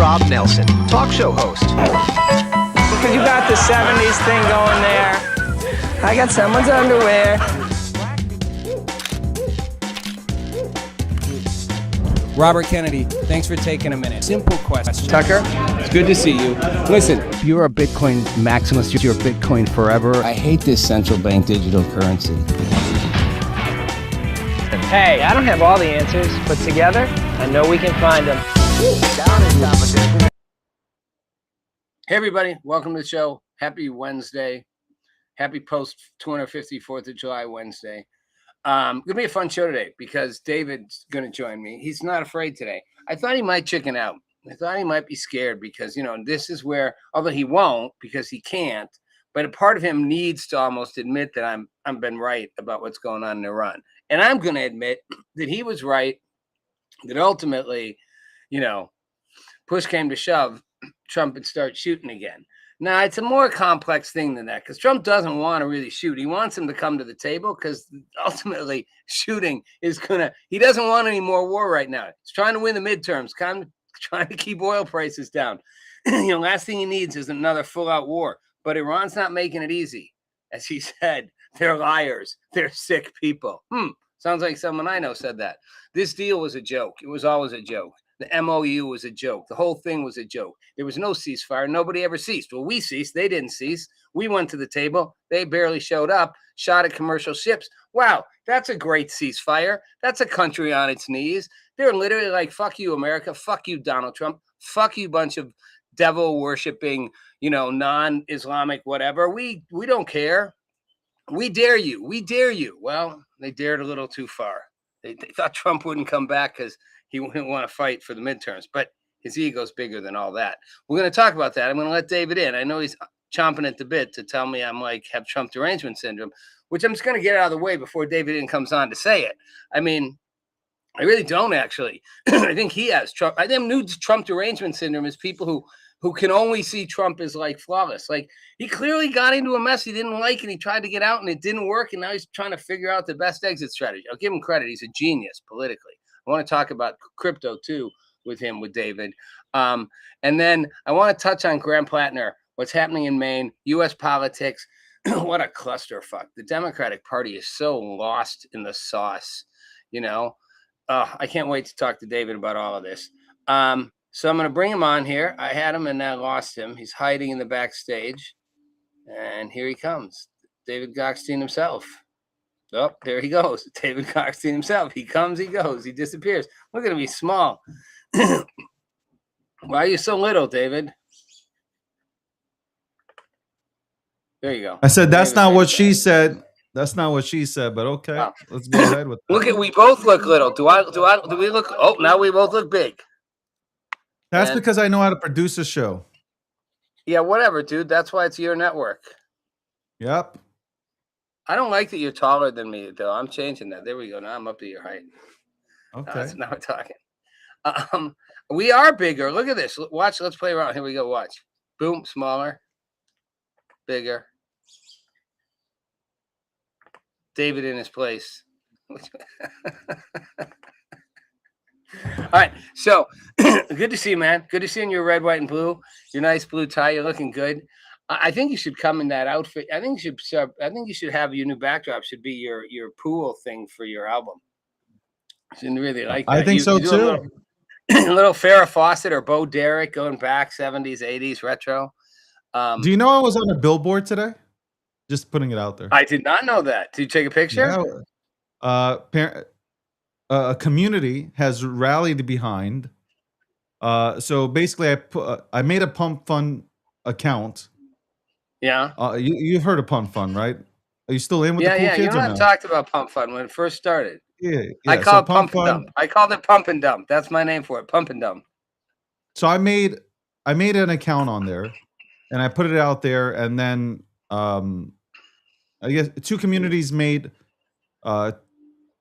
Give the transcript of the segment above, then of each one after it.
Rob Nelson, talk show host. Because you got the 70s thing going there. I got someone's underwear. Robert Kennedy, thanks for taking a minute. Simple question. Tucker, it's good to see you. Listen, if you're a Bitcoin maximalist, you're Bitcoin forever. I hate this central bank digital currency. Hey, I don't have all the answers, but together, I know we can find them. Hey everybody, welcome to the show. Happy Wednesday. Happy post 254th of July Wednesday. Gonna be a fun show today because David's gonna join me. He's not afraid today. I thought he might chicken out. I thought he might be scared because, you know, this is where, although he won't because he can't, but a part of him needs to almost admit that I'm been right about what's going on in Iran. And I'm gonna admit that he was right, that ultimately, you know, push came to shove, Trump would start shooting again. Now, it's a more complex thing than that because Trump doesn't want to really shoot. He wants him to come to the table because ultimately shooting is he doesn't want any more war right now. He's trying to win the midterms, kind of trying to keep oil prices down. You know, last thing he needs is another full-out war. But Iran's not making it easy. As he said, they're liars. They're sick people. Sounds like someone I know said that. This deal was a joke. It was always a joke. The MOU was a joke. The whole thing was a joke. There was no ceasefire. Nobody ever ceased. Well, we ceased. They didn't cease. We went to the table. They barely showed up, shot at commercial ships. Wow, that's a great ceasefire. That's a country on its knees. They're literally like, fuck you, America. Fuck you, Donald Trump. Fuck you, bunch of devil-worshipping, you know, non-Islamic whatever. We don't care. We dare you. We dare you. Well, they dared a little too far. They thought Trump wouldn't come back because he wouldn't want to fight for the midterms, but his ego's bigger than all that. We're going to talk about that. I'm going to let David in. I know he's chomping at the bit to tell me I'm like, have Trump derangement syndrome, which I'm just going to get out of the way before David in comes on to say it. I mean, I really don't actually. I think he has Trump. I think new Trump derangement syndrome is people who can only see Trump as like flawless. Like he clearly got into a mess he didn't like and he tried to get out and it didn't work. And now he's trying to figure out the best exit strategy. I'll give him credit. He's a genius politically. I want to talk about crypto too with David. And then I want to touch on Graham Plattner, what's happening in Maine, U.S. politics. What a clusterfuck. The Democratic Party is so lost in the sauce, you know. I can't wait to talk to David about all of this. So I'm going to bring him on here. I had him and I lost him. He's hiding in the backstage. And here he comes, David Gokhshtein himself. Oh, there he goes. David Gokhshtein himself. He comes, he goes, he disappears. Look at him, he's small. Why are you so little, David? There you go. I said that's not what she said. That's not what she said, but okay. Oh. Let's go ahead with that. We both look little. Do we look? Oh, now we both look big. That's because I know how to produce a show. Yeah, whatever, dude. That's why it's your network. Yep. I don't like that you're taller than me, though. I'm changing that. There we go. Now I'm up to your height. Okay. Now we're talking. We are bigger. Look at this. Watch. Let's play around. Here we go. Watch. Boom. Smaller. Bigger. David in his place. All right. So good to see you, man. Good to see you in your red, white, and blue. Your nice blue tie. You're looking good. I think you should come in that outfit. I think you should have your new backdrop should be your pool thing for your album. I should really like that. I think so too. A little Farrah Fawcett or Bo Derek going back 70s, 80s retro. Do you know I was on a billboard today? Just putting it out there. I did not know that. Did you take a picture? Yeah. A community has rallied behind. So basically, I made a Pump Fund account. Yeah. You've heard of Pump Fund, right? Are you still in with the cool kids? You know, I talked about Pump Fund when it first started. Yeah. I call it Pump and Dump. I called it Pump and Dump. That's my name for it. Pump and Dump. So I made an account on there, and I put it out there, and then I guess two communities made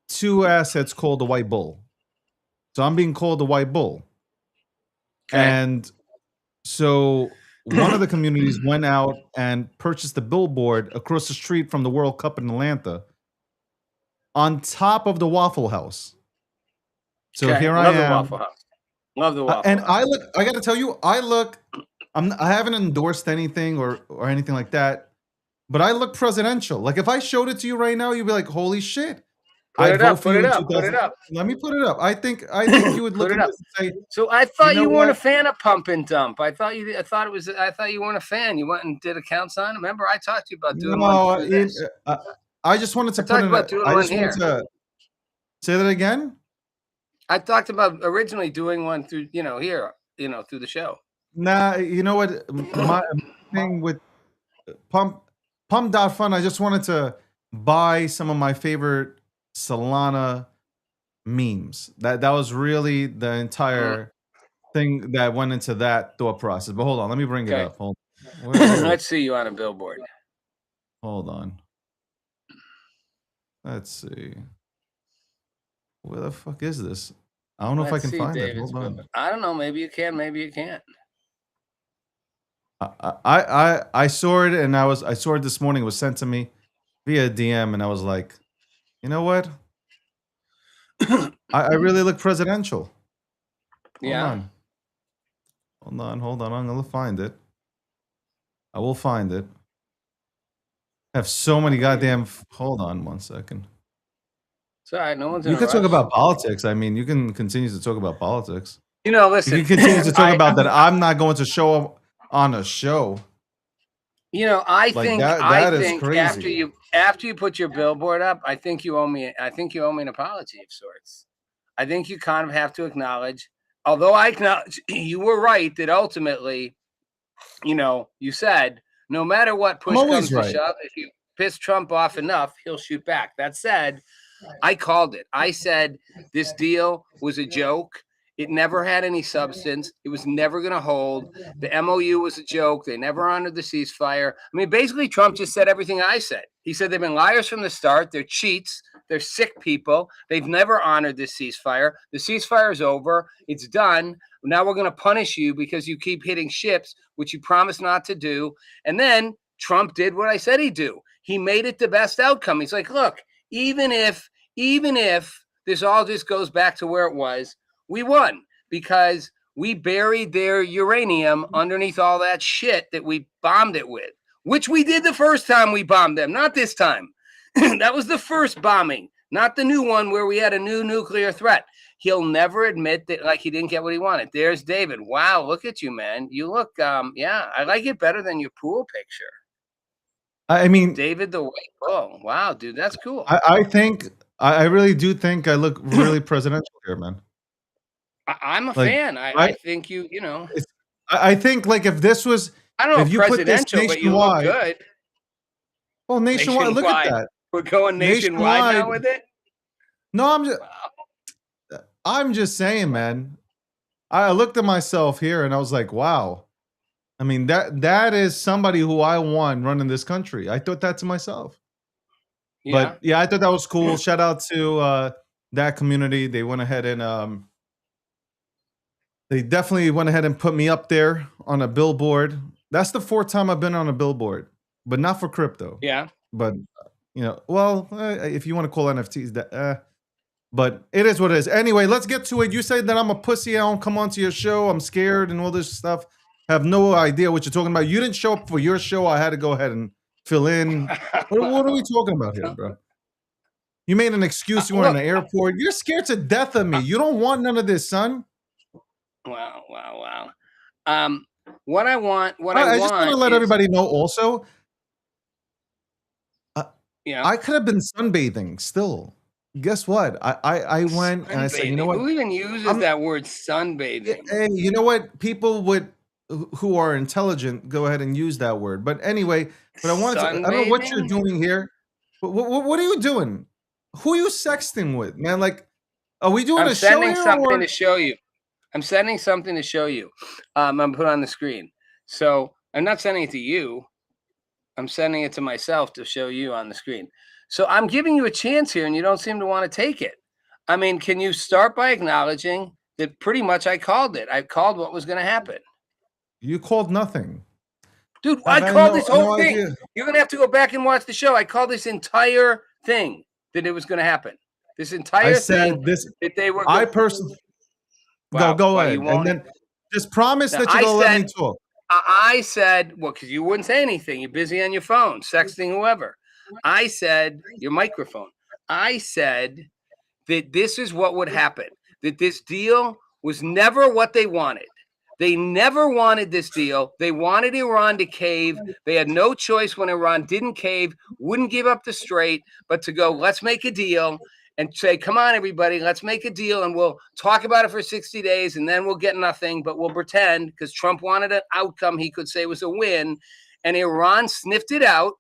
two assets called the White Bull. So I'm being called the White Bull. Okay. And so one of the communities went out and purchased a billboard across the street from the World Cup in Atlanta on top of the Waffle House. So here I am. The Waffle House. Love the Waffle And House. I got to tell you, I haven't endorsed anything or anything like that, but I look presidential. Like if I showed it to you right now, you'd be like, "Holy shit!" Put I'd it vote up. for Put you it in up. Put it 2000. up. Let me put it up. I think you would look Put at it this up. and say, So I thought know you weren't a what? fan of Pump and Dump. I thought you weren't a fan. You went and did accounts on it. Remember, I talked to you about doing one No, through this. I just wanted I to put talked in. about doing I one just wanted here. to say that again. I talked about originally doing one through, here, through the show. Nah, you know what? My thing with Pump.fun, I just wanted to buy some of my favorite Solana memes. That was really the entire thing that went into that thought process. But hold on, let me bring it Okay. up. Hold on. Where Let's see you on a billboard. hold on. Let's see. Where the fuck is this? I don't know if I Let's can see find it. David's Hold on. billboard. I don't know. Maybe you can. Maybe you can't. I saw it and I saw it this morning. It was sent to me via DM and I was like, you know what? I really look presidential. Yeah. Hold on. I'm gonna find it. I will find it. I have so many goddamn. Hold on 1 second. It's all right. No one's in You a can talk rush. about politics. I mean, you can continue to talk about politics. Listen. You can continue to talk about that. I'm not going to show up on a show. I Like think that is crazy. after you put your billboard up, I think you owe me an apology of sorts. I think you kind of have to acknowledge, although I acknowledge you were right that ultimately, you said no matter what push I'm comes always to right. shove, if you piss Trump off enough, he'll shoot back. That said, I called it. I said this deal was a joke. It never had any substance. It was never going to hold. The MOU was a joke. They never honored the ceasefire. I mean, basically, Trump just said everything I said. He said they've been liars from the start. They're cheats. They're sick people. They've never honored this ceasefire. The ceasefire is over. It's done. Now we're going to punish you because you keep hitting ships, which you promised not to do. And then Trump did what I said he'd do. He made it the best outcome. He's like, look, even if this all just goes back to where it was, we won because we buried their uranium underneath all that shit that we bombed it with, which we did the first time we bombed them, not this time. That was the first bombing, not the new one where we had a new nuclear threat. He'll never admit that, like, he didn't get what he wanted. There's David. Wow, look at you, man. You look, I like it better than your pool picture. I mean, David the White Bull. Wow, dude, that's cool. I think I really do think I look really presidential here, man. I'm a Like, fan. I think you know. I think like if this was, I don't know if you put this presidential, but you look nationwide, good. well, nationwide, look at that. We're going nationwide now with it. No, I'm just saying, man. I looked at myself here and I was like, wow. I mean, that is somebody who I want running this country. I thought that to myself. Yeah. But yeah, I thought that was cool. Shout out to that community. They went ahead and they definitely went ahead and put me up there on a billboard. That's the 4th time I've been on a billboard, but not for crypto. Yeah. But if you want to call NFTs that, but it is what it is. Anyway, let's get to it. You say that I'm a pussy. I don't come onto your show. I'm scared and all this stuff. I have no idea what you're talking about. You didn't show up for your show. I had to go ahead and fill in. What are we talking about here, bro? You made an excuse. You were in the airport. You're scared to death of me. You don't want none of this, son. Wow. What I want. I just want to let everybody know also. Yeah. I could have been sunbathing still. Guess what? I went and I said, you know what? Who even uses that word sunbathing? Hey, you know what? People who are intelligent go ahead and use that word. But anyway, but I don't know what you're doing here. What are you doing? Who are you sexting with, man? Like, are we doing a show here? I'm sending something to show you. I'm sending something to show you. I'm put on the screen. So I'm not sending it to you. I'm sending it to myself to show you on the screen. So I'm giving you a chance here, and you don't seem to want to take it. I mean, can you start by acknowledging that pretty much I called it? I called what was going to happen. You called nothing. Dude, I called this whole thing. Idea. You're going to have to go back and watch the show. I called this entire thing that it was going to happen. This entire thing this, that they were. I personally. Wow. Go Well, ahead, you and won't. then just promise Now, that you're I gonna let me said, talk. I said, well, because you wouldn't say anything. You're busy on your phone, sexting whoever. I said, your microphone. I said that this is what would happen, that this deal was never what they wanted. They never wanted this deal. They wanted Iran to cave. They had no choice when Iran didn't cave, wouldn't give up the strait, but to go, let's make a deal and say, come on, everybody, let's make a deal and we'll talk about it for 60 days and then we'll get nothing, but we'll pretend because Trump wanted an outcome he could say was a win. And Iran sniffed it out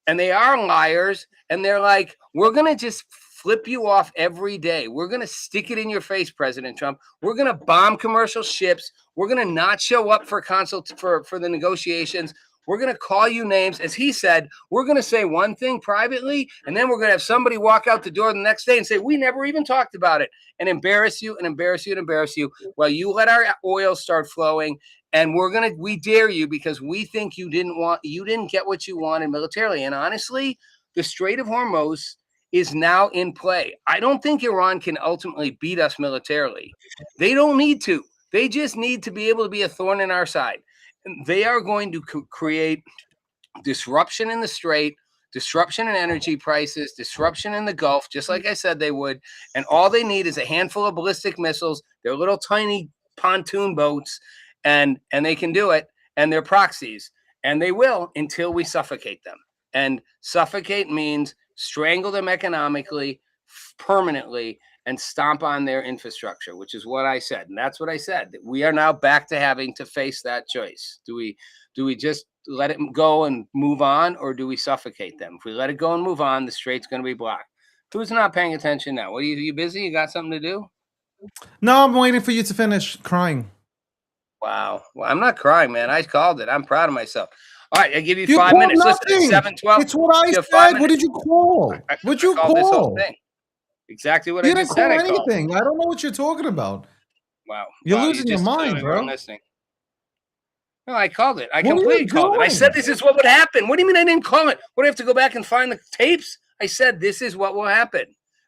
and they are liars. And they're like, we're going to just flip you off every day. We're going to stick it in your face, President Trump. We're going to bomb commercial ships. We're going to not show up for for the negotiations. We're going to call you names. As he said, we're going to say one thing privately, and then we're going to have somebody walk out the door the next day and say, we never even talked about it, and embarrass you and embarrass you and embarrass you while you let our oil start flowing. And we dare you because we think you didn't get what you wanted militarily. And honestly, the Strait of Hormuz is now in play. I don't think Iran can ultimately beat us militarily. They don't need to. They just need to be able to be a thorn in our side. They are going to create disruption in the strait, disruption in energy prices, disruption in the Gulf, just like I said they would. And all they need is a handful of ballistic missiles. They're little tiny pontoon boats, and they can do it. And they're proxies, and they will until we suffocate them. And suffocate means strangle them economically, permanently, and stomp on their infrastructure, which is what I said. And that's what I said, that we are now back to having to face that choice. Do we just let it go and move on, or do we suffocate them? If we let it go and move on, the strait's going to be blocked. Who's not paying attention now? What are you busy? You got something to do? No, I'm waiting for you to finish crying. Wow. Well, I'm not crying, man. I called it. I'm proud of myself. All right, I give you You 5 called minutes. Listen, nothing. it's 7:12. It's what I You have 5 said. What minutes. did you call? What'd you called this whole call? thing. Exactly what You I didn't just said. call I called. anything. I don't know what you're talking about. Wow. You're Wow, losing you your just mind, clearly bro. weren't listening. No, I called it. I What are you completely called it. I said doing? this is what would happen. What do you mean I didn't call it? What do I have to go back and find the tapes? I said this is what will happen.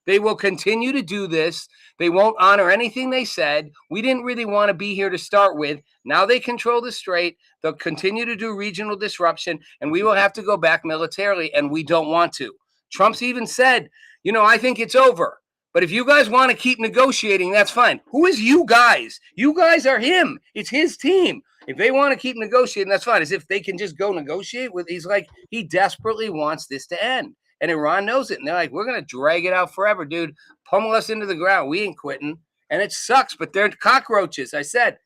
They will continue to do this. They won't honor anything they said. We didn't really want to be here to start with. Now they control the strait. They'll continue to do regional disruption, and we will have to go back militarily, and we don't want to. Trump's even said, I think it's over. But if you guys want to keep negotiating, that's fine. Who is you guys? You guys are him. It's his team. If they want to keep negotiating, that's fine. As if they can just go negotiate with. He's like, he desperately wants this to end. And Iran knows it. And they're like, we're going to drag it out forever, dude. Pummel us into the ground. We ain't quitting. And it sucks, but they're cockroaches. I said,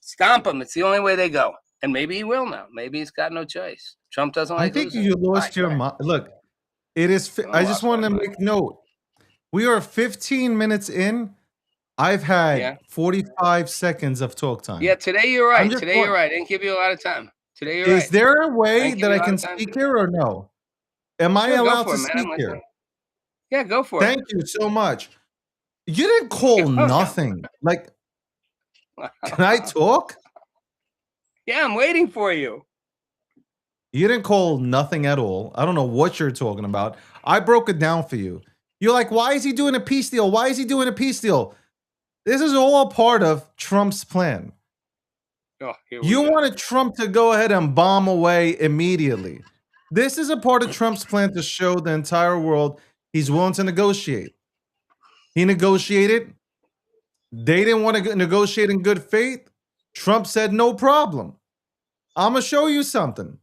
stomp them. It's the only way they go. And maybe he will now. Maybe he's got no choice. Trump doesn't like I think losing. you lost your mind. Look, it is. I just want to make note. We are 15 minutes in. I've had 45 seconds of talk time. Yeah, today you're right. Today you're right. I didn't give you a lot of time. Today you're right. Is there a way that I can speak here or no? Am I allowed to speak here? Yeah, go for it. Thank you so much. You didn't call nothing. Like, can I talk? Yeah, I'm waiting for you. You didn't call nothing at all. I don't know what you're talking about. I broke it down for you. You're like, why is he doing a peace deal? Why is he doing a peace deal? This is all part of Trump's plan. Oh, you wanted Trump to go ahead and bomb away immediately. This is a part of Trump's plan to show the entire world he's willing to negotiate. He negotiated. They didn't want to negotiate in good faith. Trump said, no problem. I'm going to show you something.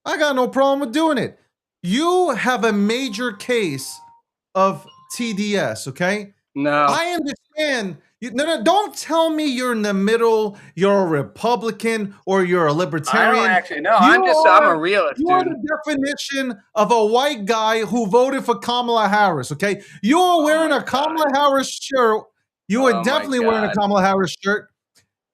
I got no problem with doing it. You have a major case of TDS, okay? No. I understand. No, don't tell me you're in the middle, you're a Republican, or you're a libertarian. I don't actually, no, I'm a realist, dude. You're the definition of a white guy who voted for Kamala Harris, okay? You were wearing a Kamala Harris shirt. You were definitely wearing a Kamala Harris shirt.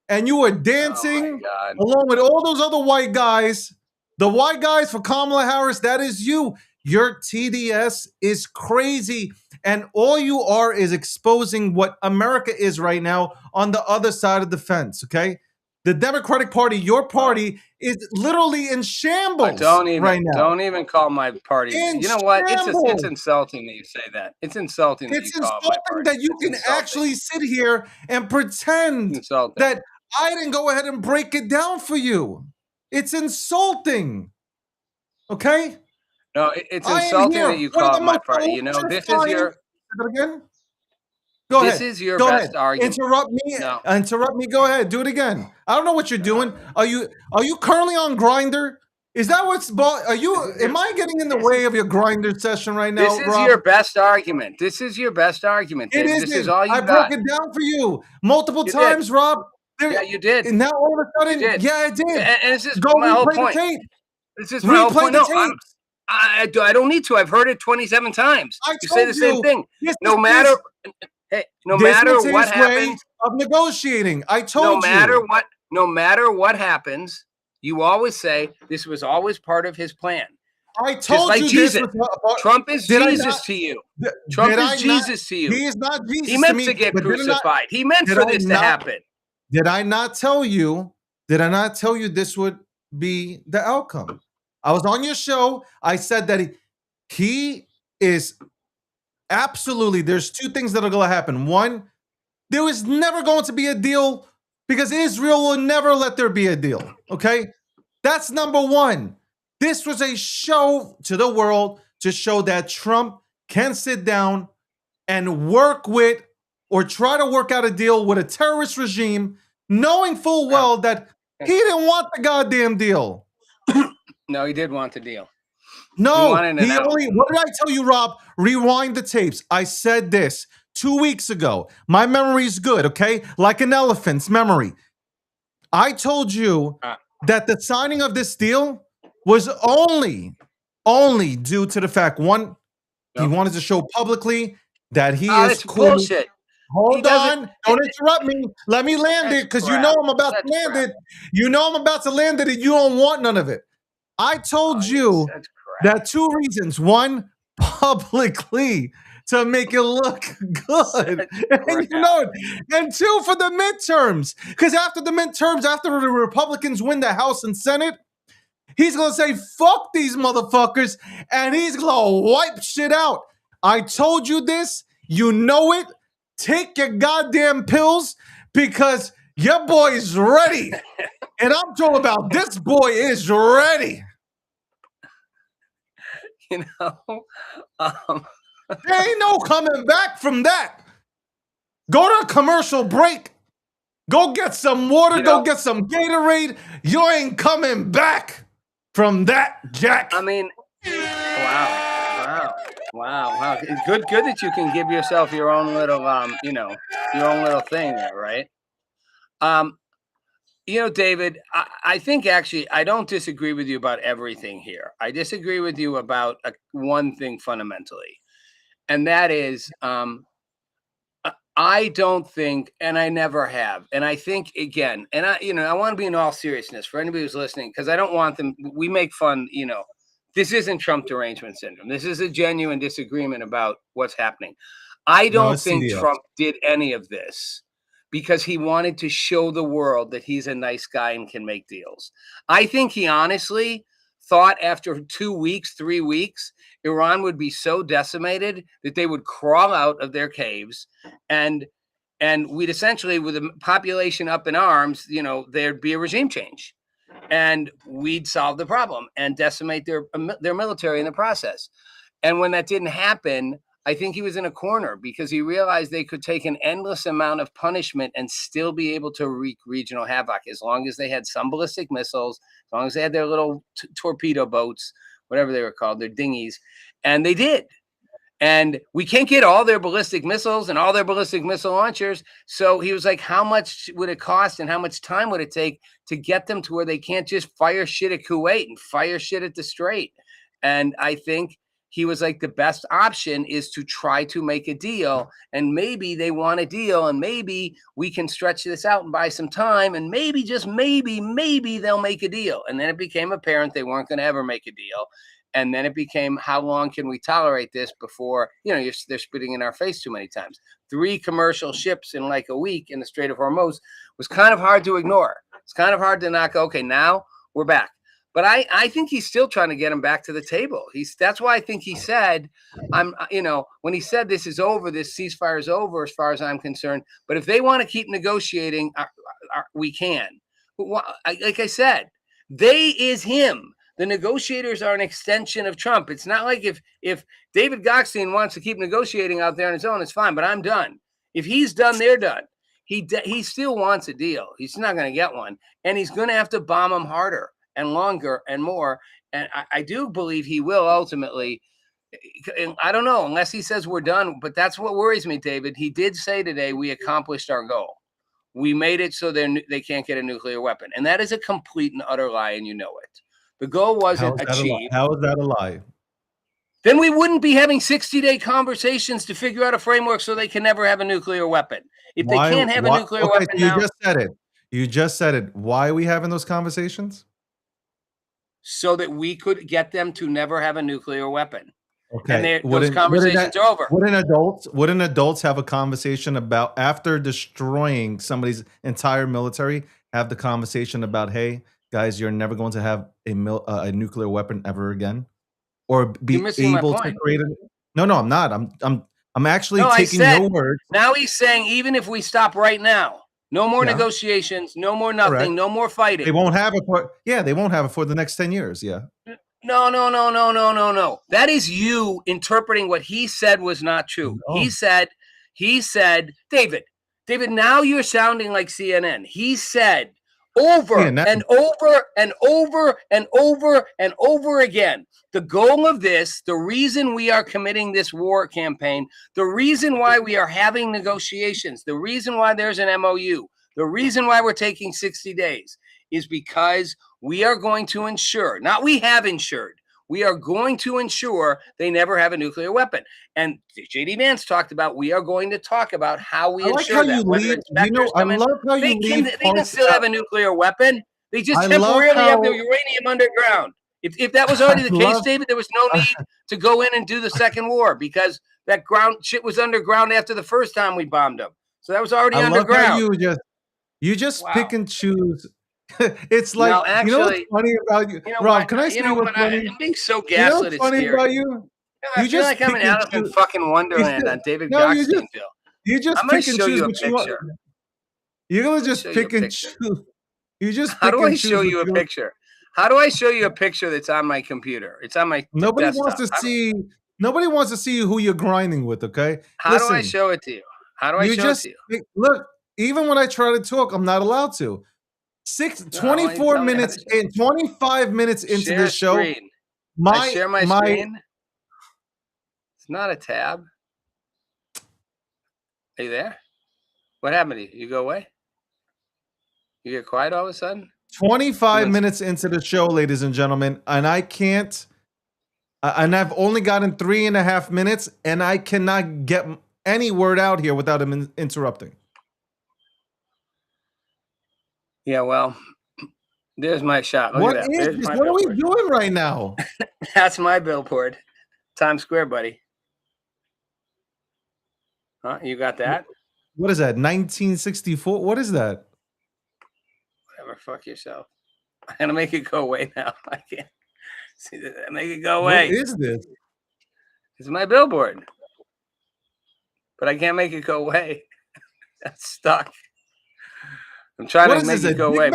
And you were dancing along with all those other white guys. The white guys for Kamala Harris, that is you. Your TDS is crazy. And all you are is exposing what America is right now on the other side of the fence, okay? The Democratic Party, your party, is literally in shambles Don't even right now. don't even call my party. In You know what? It's shambles. insulting that you say that. It's insulting that you It's call it my insulting party. that you It's can insulting. actually sit here and pretend Insulting. that I didn't go ahead and break it down for you. It's insulting. Okay? No, it's I am insulting here. that you One of call the it my most party. You know, this is electrifying. your Say that again. Go this ahead. is your Go best ahead. argument. Interrupt me. No. Interrupt me. Go ahead. Do it again. I don't know what you're doing. Are you currently on Grinder? Is that what's are you am I getting in the way of your Grinder session right now, This is Rob? your best argument. This is your best argument, It David. isn't. This is all you I got. broke it down for you multiple You times, did. Rob. Yeah, you did. And now all of a sudden, You did. yeah, I did. And this is Go my whole replay point. the tape. This is my whole Replay point. the No, tapes. I don't need to. I've heard it 27 times. I You say the told same you, thing. this No is matter his- hey, no this matter was what his way happens, of negotiating. I no told matter you. no matter what happens, you always say this was always part of his plan. I Just told like you Jesus. this was Trump is Did I Jesus not- to you. Th- Trump did I is not- Jesus to you. He is not Jesus He meant me, to get but did I not- crucified. He meant did for I this to not- happen. Did I not tell you? Did I not tell you this would be the outcome? I was on your show. I said that he is absolutely. There's two things that are going to happen. One, there is never going to be a deal because Israel will never let there be a deal. Okay, that's number one. This was a show to the world to show that Trump can sit down and work with or try to work out a deal with a terrorist regime, knowing full well that he didn't want the goddamn deal. No, he did want the deal. No, wanted it he out. only. What did I tell you, Rob? Rewind the tapes. I said this 2 weeks ago. My memory's good, okay? Like an elephant's memory. I told you that the signing of this deal was only due to the fact, one, he wanted to show publicly that he is That's cool. bullshit. Hold on. Don't interrupt me. Let me land it because you know I'm about to land it. You know I'm about to land it and you don't want none of it. I told you that two reasons. One, publicly to make it look good. And you know it. And two, for the midterms. Because after the midterms, after the Republicans win the House and Senate, he's going to say, fuck these motherfuckers, and he's going to wipe shit out. I told you this. You know it. Take your goddamn pills because your boy's ready. And I'm talking about this boy is ready. You know, There ain't no coming back from that. Go to a commercial break. Go get some water. Go get some Gatorade. You ain't coming back from that, Jack. I mean, wow. Good that you can give yourself your own little, your own little thing there, right? David, I think actually I don't disagree with you about everything here. I disagree with you about one thing fundamentally, and that is I don't think, and I never have, and I think again, and I want to be in all seriousness for anybody who's listening because I don't want them. We make fun, This isn't Trump derangement syndrome. This is a genuine disagreement about what's happening. I don't think CDO. Trump did any of this because he wanted to show the world that he's a nice guy and can make deals. I think he honestly thought after 2 weeks, 3 weeks, Iran would be so decimated that they would crawl out of their caves and we'd essentially, with the population up in arms, there'd be a regime change. And we'd solve the problem and decimate their military in the process. And when that didn't happen, I think he was in a corner because he realized they could take an endless amount of punishment and still be able to wreak regional havoc as long as they had some ballistic missiles, as long as they had their little torpedo boats, whatever they were called, their dinghies. And they did. And we can't get all their ballistic missiles and all their ballistic missile launchers. So he was like, how much would it cost and how much time would it take to get them to where they can't just fire shit at Kuwait and fire shit at the Strait? And I think he was like, the best option is to try to make a deal. And maybe they want a deal and maybe we can stretch this out and buy some time. And maybe, just maybe they'll make a deal. And then it became apparent they weren't going to ever make a deal. And then it became, how long can we tolerate this before, they're spitting in our face too many times. 3 commercial ships in like a week in the Strait of Hormuz was kind of hard to ignore. It's kind of hard to not go, okay, now we're back. But I think he's still trying to get him back to the table. That's why I think he said, when he said this is over, this ceasefire is over as far as I'm concerned. But if they want to keep negotiating, we can. But like I said, they is him. The negotiators are an extension of Trump. It's not like if David Goxine wants to keep negotiating out there on his own, it's fine, but I'm done. If he's done, they're done. He still wants a deal. He's not going to get one. And he's going to have to bomb him harder and longer and more. And I do believe he will ultimately. I don't know, unless he says we're done. But that's what worries me, David. He did say today we accomplished our goal. We made it so they can't get a nuclear weapon. And that is a complete and utter lie, and you know it. The goal wasn't achieved. How is that a lie? Then we wouldn't be having 60-day conversations to figure out a framework so they can never have a nuclear weapon. If they can't have a nuclear weapon now. You just said it. You just said it. Why are we having those conversations? So that we could get them to never have a nuclear weapon. Okay. And those conversations are over. Wouldn't adults have a conversation about, after destroying somebody's entire military, have the conversation about, hey, guys, you're never going to have a nuclear weapon ever again, or be able to create it? No, I'm not. I'm actually taking your words. Now he's saying, even if we stop right now, no more negotiations, no more nothing, correct, no more fighting. They won't have it for. Yeah, they won't have it for the next 10 years. Yeah. No. That is you interpreting what he said was not true. No. He said, David, now you're sounding like CNN. He said over and over and over and over and over again, the goal of this, the reason we are committing this war campaign, the reason why we are having negotiations, the reason why there's an MOU, the reason why we're taking 60 days is because we are going to ensure, not we have ensured, we are going to ensure they never have a nuclear weapon. And J.D. Vance talked about, we are going to talk about how we ensure that. They can still have a nuclear weapon. They just temporarily have the uranium underground. If that was already the case, David, there was no need to go in and do the second war, because that ground shit was underground after the first time we bombed them. So that was already underground. You just pick and choose. It's like, no, actually, what's funny about you? Rob, can I say what's funny? I'm being so gaslit. It's funny about you? I feel like I'm in Alice in fucking Wonderland on David Goxine. You just pick and choose what you want. You're going to just pick and choose. You just How do I show you a picture? How do I show you a picture that's on my computer? It's on my Nobody desktop. Nobody wants to see who you're grinding with, okay? How do I show it to you? How do I show it to you? Look, even when I try to talk, I'm not allowed to. 24 minutes and 25 minutes into this show. I share my screen. It's not a tab. Are you there? What happened to you? You go away? You get quiet all of a sudden? 25 minutes into the show, ladies and gentlemen, and I can't, and I've only gotten 3.5 minutes, and I cannot get any word out here without him interrupting. Yeah, well, there's my shot. Look at that. What are we doing right now? That's my billboard. Times Square, buddy. Huh? You got that? What is that? 1964? What is that? Whatever. Fuck yourself. I'm going to make it go away now. I can't see that. Make it go away. What is this? It's my billboard. But I can't make it go away. That's stuck. I'm trying to make it go away.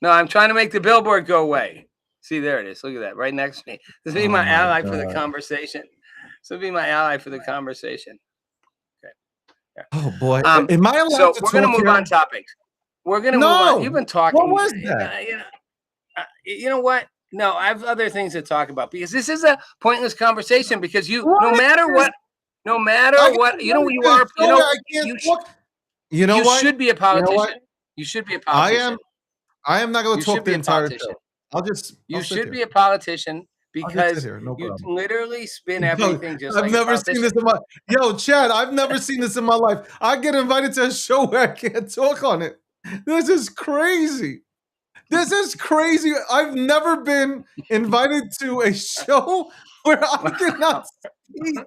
No, I'm trying to make the billboard go away. See, there it is. Look at that, right next to me. This will be my ally for the conversation. This will be my ally for the conversation. Okay. Yeah. Oh boy, am I allowed to talk? So we're going to move on topics. We're going to move on. You've been talking. What was that? You know what? No, I have other things to talk about, because this is a pointless conversation. Because no matter what, you know who you are. You should be a politician. You should be a politician. I am not going to talk the entire show. You should be a politician, because you literally spin everything just like I've never seen this in my Chad, I've never seen this in my life. I get invited to a show where I can't talk on it. This is crazy. This is crazy. I've never been invited to a show where I cannot speak.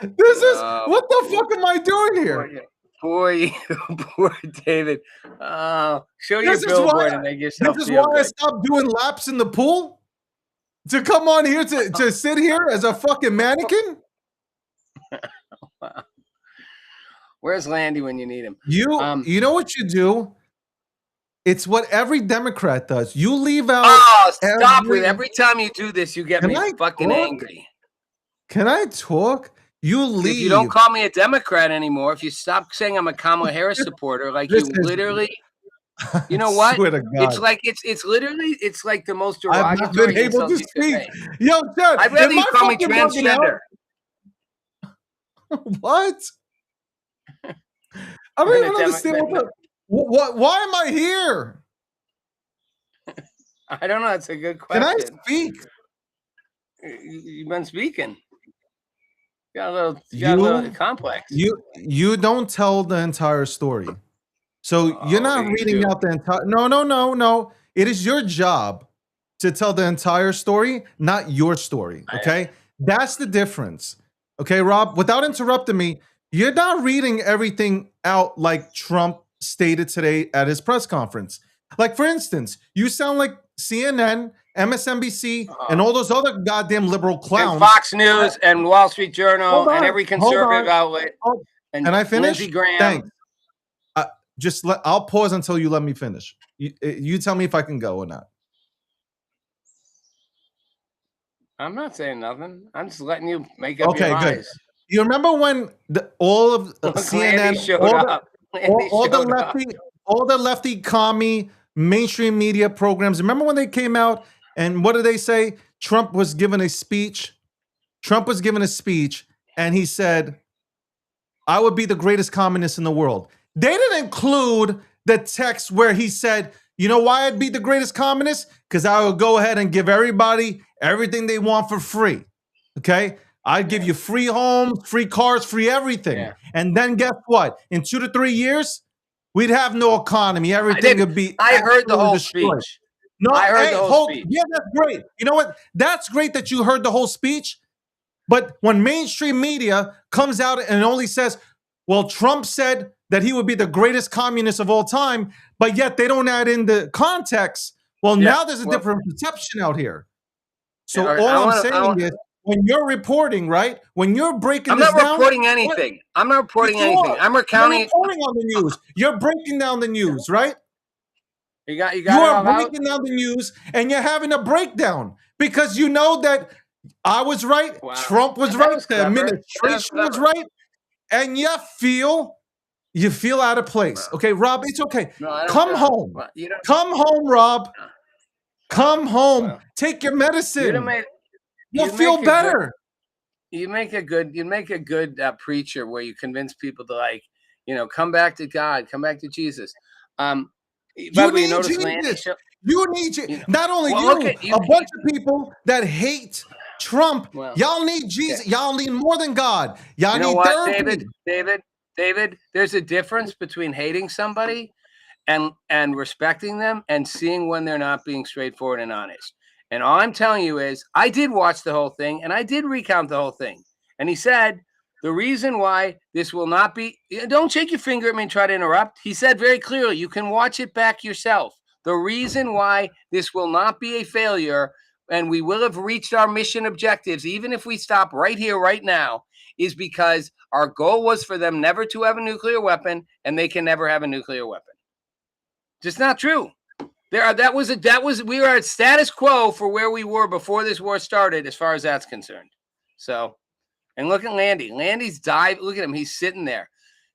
This is what the fuck am I doing here? Poor David. Show your This is billboard why, and make yourself this is feel why I good. stopped doing laps in the pool? To come on here to sit here as a fucking mannequin? Where's Landy when you need him? You know what you do? It's what every Democrat does. You leave out. Oh, stop it. Every time you do this, you get Can me I fucking talk? angry. Can I talk? You leave. If you don't call me a Democrat anymore, if you stop saying I'm a Kamala Harris supporter, like you literally, you know what? Swear to God. It's like it's literally like the most I've not derogatory been able insult to you could speak. say. Yo, Chad, I'd rather am you I call me fucking bugging out? transgender. What? I don't even understand what. Why am I here? I don't know. That's a good Can question. I speak? You've been speaking. You got a little complex. You don't tell the entire story. So you're not reading out the entire. No. It is your job to tell the entire story, not your story. Okay, that's the difference. Okay, Rob. Without interrupting me, you're not reading everything out like Trump stated today at his press conference. Like, for instance, you sound like CNN, MSNBC, and all those other goddamn liberal clowns. And Fox News and Wall Street Journal and every conservative outlet. And I finish? Lindsey Graham. Thanks. I'll pause until you let me finish. You tell me if I can go or not. I'm not saying nothing. I'm just letting you make up your Okay, good. minds. You remember when all of CNN, all the lefty commie mainstream media programs, remember when they came out and what did they say? Trump was given a speech. And he said, I would be the greatest communist in the world. They didn't include the text where he said, you know why I'd be the greatest communist? Because I would go ahead and give everybody everything they want for free. Okay? I'd give you free homes, free cars, free everything. Yeah. And then guess what? In 2 to 3 years, we'd have no economy. Everything would be. I heard the whole destroyed. speech. No, I heard the whole speech. Yeah, that's great. You know what? That's great that you heard the whole speech. But when mainstream media comes out and only says, well, Trump said that he would be the greatest communist of all time, but yet they don't add in the context. Well, now there's a different perception out here. So all I'm saying is, when you're reporting, right? When you're breaking this down. I'm not reporting anything. I'm not reporting anything. I'm recounting. You're reporting on the news. You're breaking down the news, right? You are breaking down the news, and you're having a breakdown because you know that I was right, Trump was right, the administration was right, and you feel out of place. Okay, Rob, it's okay. No, come home. Come home, Rob. Come home. Take your medicine. You'll feel better. You make a good preacher where you convince people to come back to God, come back to Jesus. You need Jesus. You need Jesus. Not only a bunch of people that hate Trump. Y'all need Jesus. Y'all need more than God. Y'all need therapy. David, there's a difference between hating somebody and respecting them and seeing when they're not being straightforward and honest. And all I'm telling you is I did watch the whole thing and I did recount the whole thing. And he said, the reason why this will not be, don't shake your finger at me and try to interrupt. He said very clearly, you can watch it back yourself. The reason why this will not be a failure and we will have reached our mission objectives, even if we stop right here, right now, is because our goal was for them never to have a nuclear weapon and they can never have a nuclear weapon. Just not true. We are at status quo for where we were before this war started, as far as that's concerned. So, and look at Landy. Landy's dive. Look at him. He's sitting there.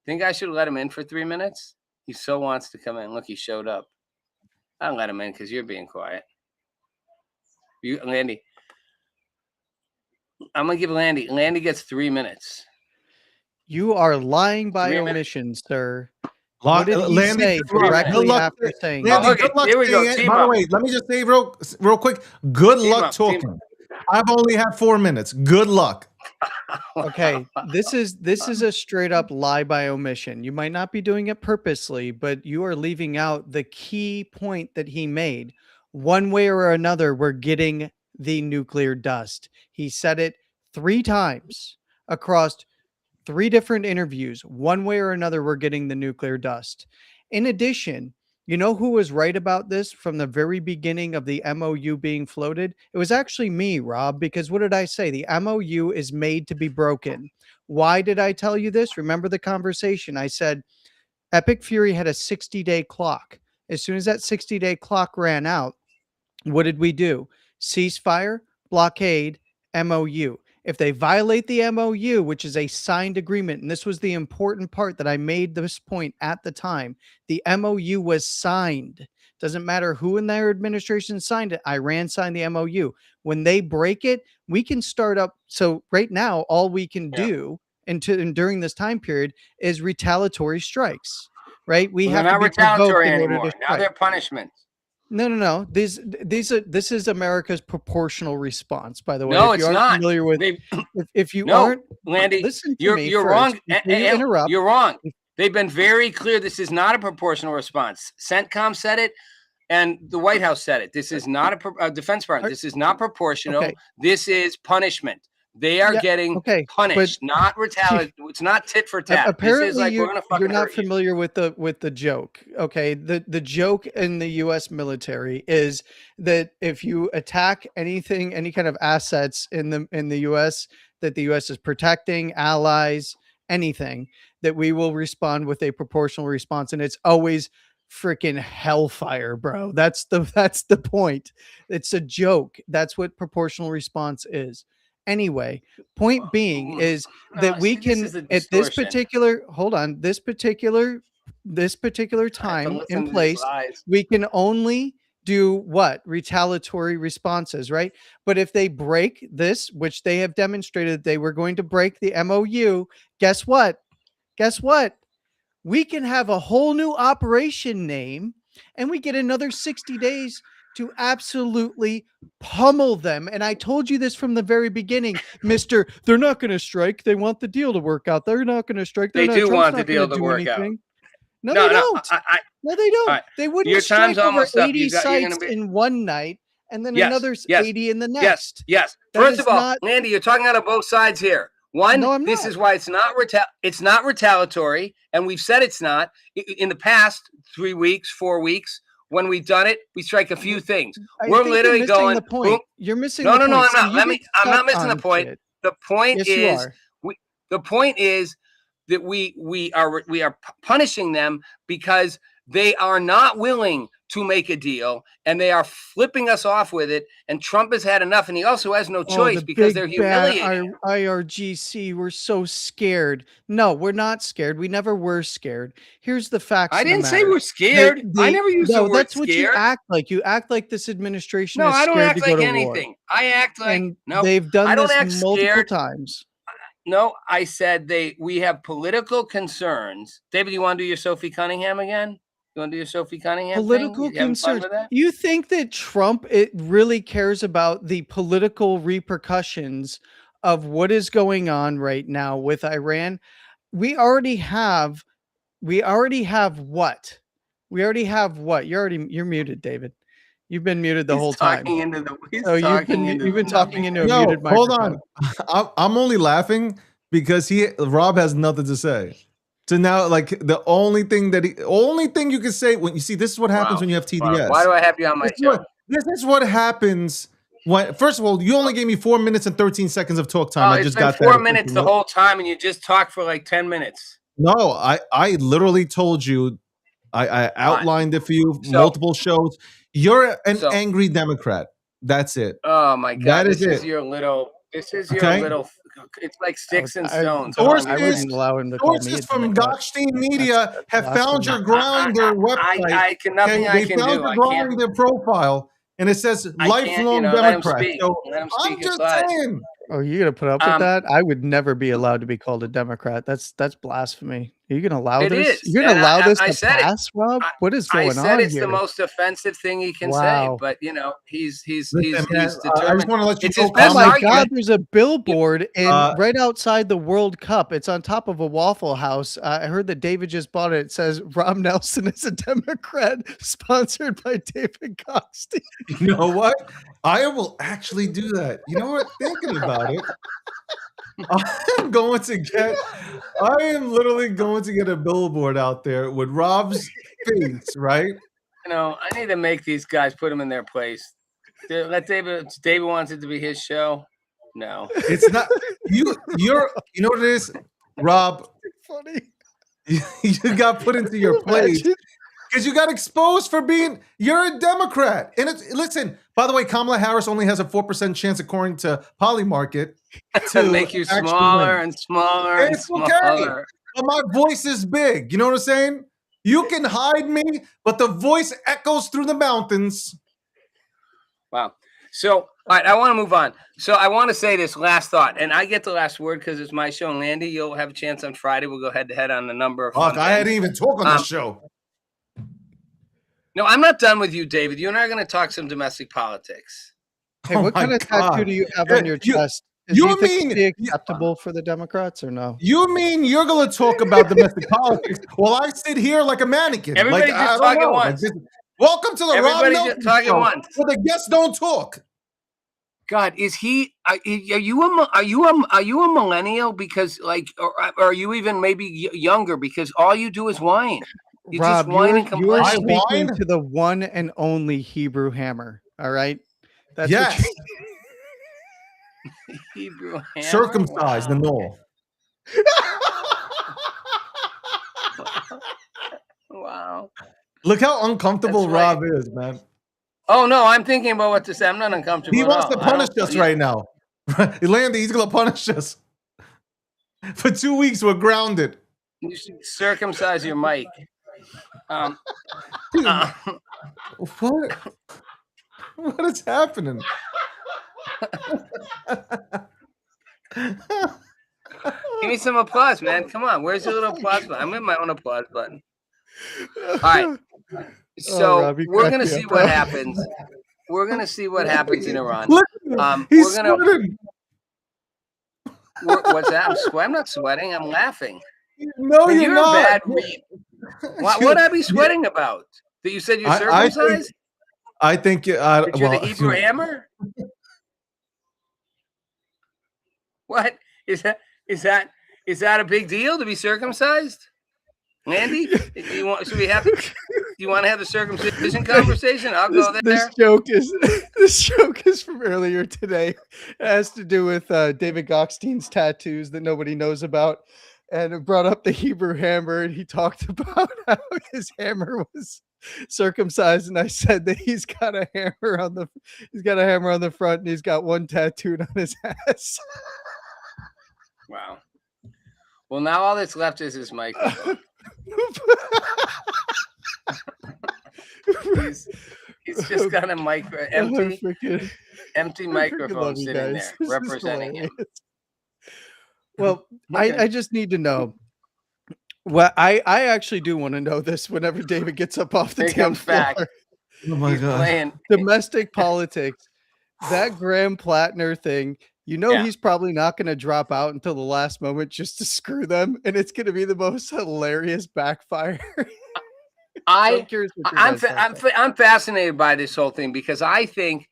Think I should let him in for 3 minutes? He so wants to come in. Look, he showed up. I'll let him in because you're being quiet. Landy. I'm gonna give Landy. Landy gets 3 minutes. You are lying by omission, sir. What did he say directly after saying that? Here we go. By the way, let me just say real quick. Good luck talking. I've only had 4 minutes. Good luck. Okay, this is a straight up lie by omission. You might not be doing it purposely, but you are leaving out the key point that he made. One way or another, we're getting the nuclear dust. He said it 3 times across 3 different interviews. One way or another, we're getting the nuclear dust. In addition, you know who was right about this from the very beginning of the MOU being floated? It was actually me, Rob, because what did I say? The MOU is made to be broken. Why did I tell you this? Remember the conversation. I said Epic Fury had a 60-day clock. As soon as that 60-day clock ran out, what did we do? Ceasefire, blockade, MOU. If they violate the MOU, which is a signed agreement, and this was the important part that I made this point at the time, the MOU was signed. Doesn't matter who in their administration signed it. Iran signed the MOU. When they break it, we can start up. So right now, all we can do and during this time period is retaliatory strikes, right? We have they're to not be retaliatory provoked in order anymore. to Now strike. they're punishments. No. This is America's proportional response. By the way, No, if it's you aren't not. familiar with, if you No, aren't, Landy, listen to you're me you're first wrong. before you interrupt. You're wrong. They've been very clear. This is not a proportional response. CENTCOM said it, and the White House said it. This is not a Defense Department. This is not proportional. Okay. This is punishment. They are getting punished, not retaliate. It's not tit for tat. Apparently, this is like, we're gonna fucking you're not hurt you. familiar with the joke. Okay, the joke in the U.S. military is that if you attack anything, any kind of assets in the U.S. that the U.S. is protecting, allies, anything, that we will respond with a proportional response, and it's always freaking hellfire, bro. That's the point. It's a joke. That's what proportional response is. Anyway, point being is that we can at this particular time and place, we can only do what? Retaliatory responses, right? But if they break this, which they have demonstrated they were going to break the MOU, guess what? We can have a whole new operation name and we get another 60 days to absolutely pummel them. And I told you this from the very beginning, Mr. They're not going to strike. They want the deal to work out. They're not going to strike. They do want the deal to work out. No, they don't. No, they don't. Right. They wouldn't strike over 80 sites in one night and then another 80 in the next. Yes. First of all, Landy, you're talking out of both sides here. One, this is why it's not retaliatory, and we've said it's not. In the past 3 weeks, 4 weeks, when we've done it, we strike a few things. We're literally going. The point. You're missing. No, the no, point. no, I'm not. I'm not missing the point. Shit. The point yes, the point is that we are punishing them because they are not willing to make a deal, and they are flipping us off with it. And Trump has had enough, and he also has no choice because they're humiliating. IRGC, we're so scared. No, we're not scared. We never were scared. Here's the facts. I didn't say we're scared. I never used the word that's scared. What you act like. You act like this administration. No, is I don't scared act to go like to anything. War. I act like no. They've done I don't this act multiple scared. times. No, I said we have political concerns. David, you want to do your Sophie Cunningham again? You want to do your Sophie Cunningham political concerns? You think that Trump really cares about the political repercussions of what is going on right now with Iran? We already have what? You're muted, David. You've been muted the whole time. You've been talking into a muted microphone. Hold on. I'm only laughing because Rob has nothing to say. So now, like, the only thing you can say when you see this is what happens when you have TDS. Wow. Why do I have you on my show? This is what happens when. First of all, you only gave me 4 minutes and 13 seconds of talk time. I just got 4 minutes the whole time, and you just talked for like 10 minutes. No, I literally told you. I outlined it for you multiple shows. You're an angry Democrat. That's it. Oh my God! This is your little. It's like sticks and stones. I wouldn't allow him to call me. Sources from Gottstein Media have found your Grindr website. They found your Grindr profile, and it says lifelong Democrat. I'm just saying. Oh, you're gonna put up with that? I would never be allowed to be called a Democrat. That's blasphemy. Are you gonna allow It this? is. You're gonna And allow this I to said it. pass, Rob? What is I going said on it's here? the most offensive thing he can say, Wow. but you know, he's Listen, man, I just determined. want to let you It's know, his Oh best my argument. God! There's a billboard in Uh, right outside the World Cup. It's on top of a Waffle House. I heard that David just bought it. It says Rob Nelson is a Democrat, sponsored by David Goxty. You know what? I will actually do that. You know what? Thinking about it, I am literally going to get a billboard out there with Rob's face, right? You know, I need to make these guys put them in their place. Let David. David wants it to be his show. No, It's not you. You know what it is, Rob? Funny. You got put into your place Imagine. because you got exposed for being. You're a Democrat, and listen. By the way, Kamala Harris only has a 4% chance, according to Polymarket, to make you actually smaller win. and smaller and It's okay. smaller. But my voice is big. You know what I'm saying? You can hide me, but the voice echoes through the mountains. Wow. So, all right, I want to move on. So, I want to say this last thought, and I get the last word because it's my show. And Landy, you'll have a chance on Friday. We'll go head to head on the number of. Fuck, fun I hadn't things. even talked on the show. No, I'm not done with you, David. You and I are going to talk some domestic politics. Hey, Oh what my kind of God. tattoo do you have on your You- chest? you Do you think mean- it'd be acceptable for the Democrats or no? You mean you're going to talk about domestic politics while I sit here like a mannequin? Everybody like, just I don't talk at know. once. Welcome to the Everybody Rob just Nelson talk at show, once. where the guests don't talk. God, is he? Are you a millennial? Because or are you even maybe younger? Because all you do is whine. You Rob, just whine and you are complain. I speaking whine? to the one and only Hebrew Hammer. All right, that's Yes, what Hebrew hammer? circumcised Wow. and all. Wow. Look how uncomfortable That's right. Rob is, man. Oh no, I'm thinking about what to say. I'm not uncomfortable. He at wants all. to I punish don't- us right now. Landy, he's going to punish us. For 2 weeks, we're grounded. You should circumcise your mic. What? What is happening? Give me some applause, man. Come on. Where's your little applause button? I'm in my own applause button. All right. So Rob, you we're crack gonna me see up, what bro. happens. We're gonna see what happens in Iran. Look, he's We're gonna. sweating. What's that? I'm not sweating. I'm laughing. No, Man, you're a not. bad read. What would I be sweating about? That you said you're I think- circumcised? I think That you're the Hebrew hammer? What is that? Is that a big deal to be circumcised? Landy, you want? Should we have? You want to have the circumcision conversation? I'll go there. This joke is from earlier today. It has to do with David Goxstein's tattoos that nobody knows about, and it brought up the Hebrew hammer, and he talked about how his hammer was circumcised, and I said that he's got a hammer on the front, and he's got one tattooed on his ass. Wow. Well, now all that's left is his microphone. He's just got a empty microphone sitting there representing him. Well, I just need to know. Well, I actually do want to know this whenever David gets up off the Here he damn comes back. floor. Oh my He's god. playing. Domestic politics. That Graham Plattner thing, Yeah. he's probably not going to drop out until the last moment just to screw them, and it's going to be the most hilarious backfire. I'm curious what your guys' thoughts are. I'm fascinated by this whole thing because I think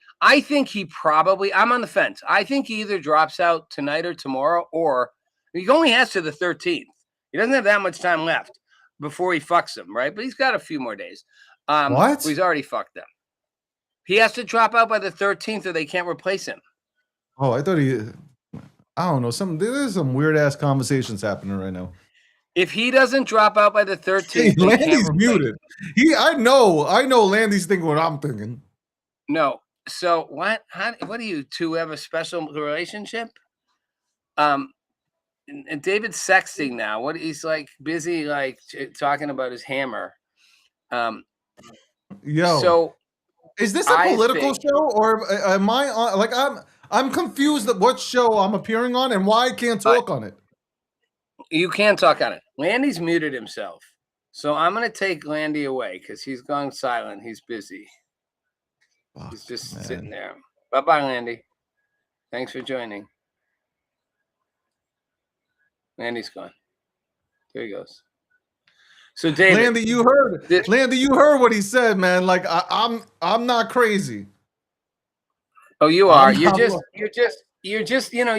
he probably. I'm on the fence. I think he either drops out tonight or tomorrow, or he only has to the 13th. He doesn't have that much time left before he fucks them, right? But he's got a few more days. What? Well, he's already fucked them. He has to drop out by the 13th, or they can't replace him. Oh, I thought I don't know. There's some weird ass conversations happening right now. If he doesn't drop out by the 13th, Hey, they can't Landy's replace muted. him. I know Landy's thinking what I'm thinking. No. So what? What do you two have a special relationship? And David's sexting now. What he's like busy talking about his hammer. Yo, So is this a I political think- show or am I on? I'm confused at what show I'm appearing on and why I can't talk on it. You can talk on it. Landy's muted himself. So I'm going to take Landy away because he's gone silent. He's busy. He's just sitting there. Bye-bye, Landy. Thanks for joining. Landy's gone. There he goes. So David, Landy, you heard it. Landy, you heard what he said, man. Like I'm not crazy. Oh, you are. You're just, you know,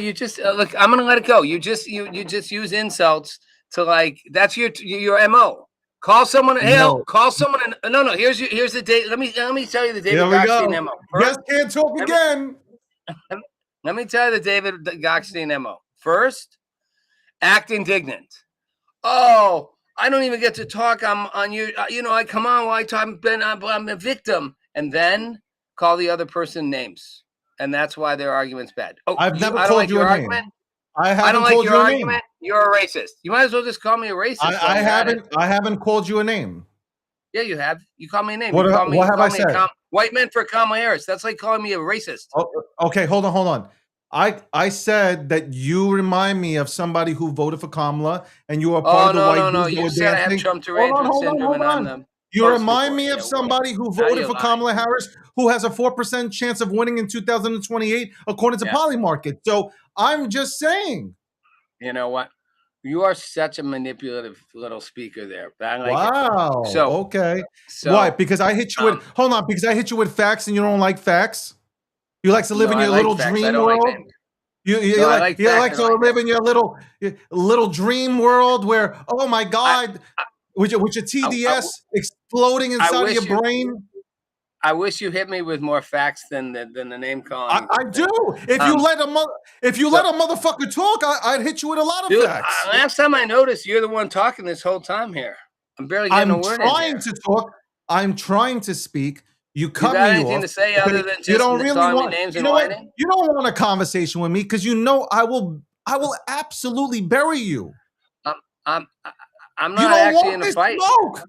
look, I'm going to let it go. You just use insults to like, that's your MO. Call someone, call someone. No, here's the date. Let me tell you the David Goxstein MO. Yes, can't talk again. Let me tell you the David Goxstein MO. First, act indignant. Oh, I don't even get to talk. I'm on you. You know, I come on. Why I'm a victim, and then call the other person names, and that's why their argument's bad. Oh, I've never called you a name. I don't like your argument. You're a racist. You might as well just call me a racist. I haven't called you a name. Yeah, you have. You call me a name. What have I said? White men for Kamala Harris. That's like calling me a racist. Oh, okay, hold on. I said that you remind me of somebody who voted for Kamala, and you are part of the white. No. You said I have Trump derangement syndrome, and I'm them. You remind me of somebody who voted for Kamala Harris, who has a 4% chance of winning in 2028, according to Polymarket. So I'm just saying. You know what? You are such a manipulative little speaker there. Wow. So okay. Why? Because I hit you with because I hit you with facts, and you don't like facts. You like to live in your little dream world. You like to live in your little dream world where, oh my God, with your TDS exploding inside of your brain. I wish you hit me with more facts than the name calling. I do. If you let a motherfucker talk, I'd hit you with a lot of facts. Last time I noticed, you're the one talking this whole time here. I'm barely getting a word in. I'm trying to talk. I'm trying to speak. You cut me off. Anything to say other than just calling me names and whining? You don't want a conversation with me because you know I will absolutely bury you. I'm not actually in a fight. Smoke.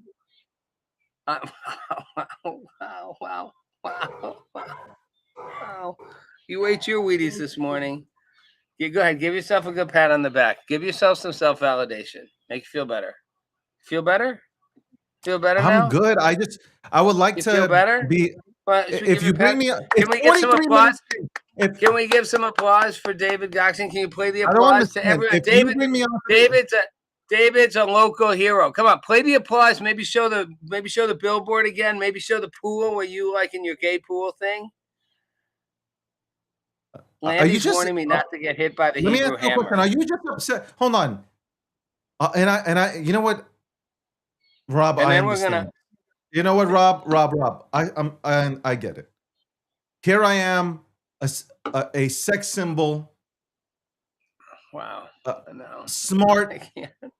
Wow. You ate your Wheaties this morning. Go ahead. Give yourself a good pat on the back. Give yourself some self-validation. Make you feel better. Feel better? Feel better now? I'm good. I would like to feel better? If you bring me can we get some applause? Can we give some applause for David Goxstein? Can you play the applause to everyone? David's a local hero. Come on, play the applause. Maybe show the billboard again. Maybe show the pool where you like in your gay pool thing. Landy's warning me not to get hit by the Hebrew hammer. Are you just upset? Hold on. And I, you know what, Rob? I understand. You know what, Rob? I get it. Here I am, a sex symbol. Wow. Smart,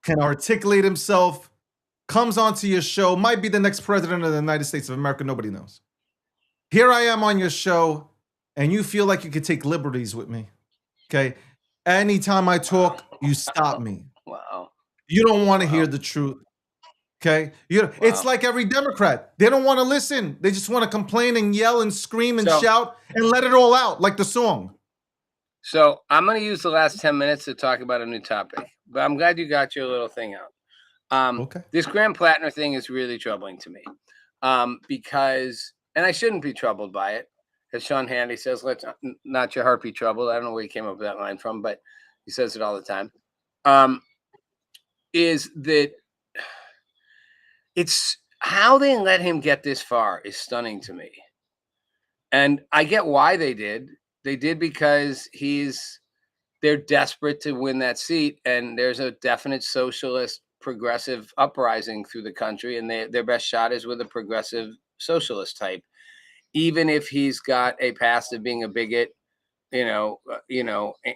can articulate himself, comes onto your show, might be the next president of the United States of America. Nobody knows. Here I am on your show, and you feel like you could take liberties with me. Okay. Anytime I talk, you stop me. Wow. You don't want to hear the truth. Okay. It's like every Democrat. They don't want to listen. They just want to complain and yell and scream and shout and let it all out like the song. So I'm going to use the last 10 minutes to talk about a new topic, but I'm glad you got your little thing out. Okay. This Graham Plattner thing is really troubling to me because, and I shouldn't be troubled by it. As Sean Hannity says, let's not your heart be troubled. I don't know where he came up with that line from, but he says it all the time. Is that it's how they let him get this far is stunning to me. And I get why they did. They did because they're desperate to win that seat, and there's a definite socialist progressive uprising through the country, and their best shot is with a progressive socialist type, even if he's got a past of being a bigot,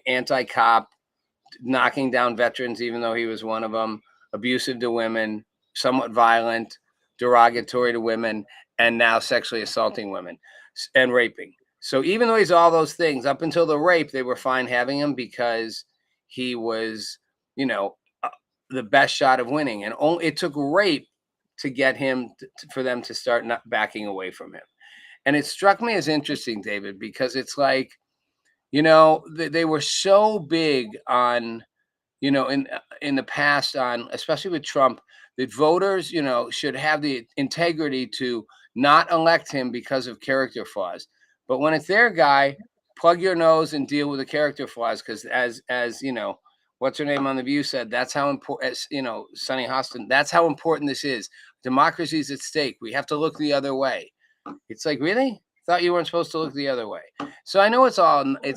anti-cop, knocking down veterans, even though he was one of them, abusive to women, somewhat violent, derogatory to women, and now sexually assaulting women and raping. So even though he's all those things, up until the rape, they were fine having him because he was, the best shot of winning. And it took rape to get him, for them to start not backing away from him. And it struck me as interesting, David, because it's like, they were so big on, in the past on, especially with Trump, that voters, should have the integrity to not elect him because of character flaws. But when it's their guy, plug your nose and deal with the character flaws. Because as what's her name on The View said, that's how important, Sonny Hostin, that's how important this is. Democracy is at stake. We have to look the other way. It's like, really? Thought you weren't supposed to look the other way. So I know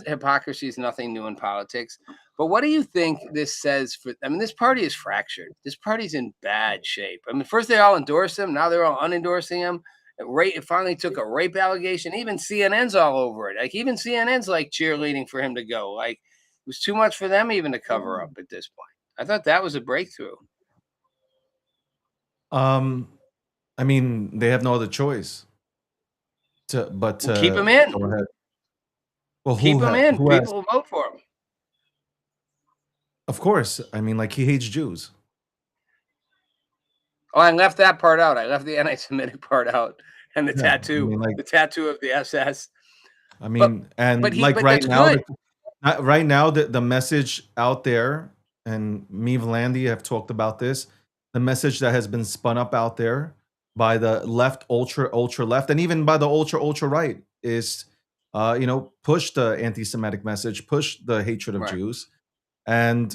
hypocrisy is nothing new in politics. But what do you think this says this party is fractured. This party's in bad shape. First they all endorsed him. Now they're all unendorsing him. It finally took a rape allegation. Even CNN's all over it. Like, even CNN's like cheerleading for him to go. Like, it was too much for them even to cover up at this point. I thought that was a breakthrough. They have no other choice. But keep him in. Go ahead. Well, keep him in. People will vote for him. Of course. He hates Jews. Oh, I left that part out. I left the anti-Semitic part out, and the tattoo, the tattoo of the SS. Right now, the message out there, and me, Vlandy, have talked about this. The message that has been spun up out there by the left, ultra left, and even by the ultra right is, push the anti-Semitic message, push the hatred of Jews, and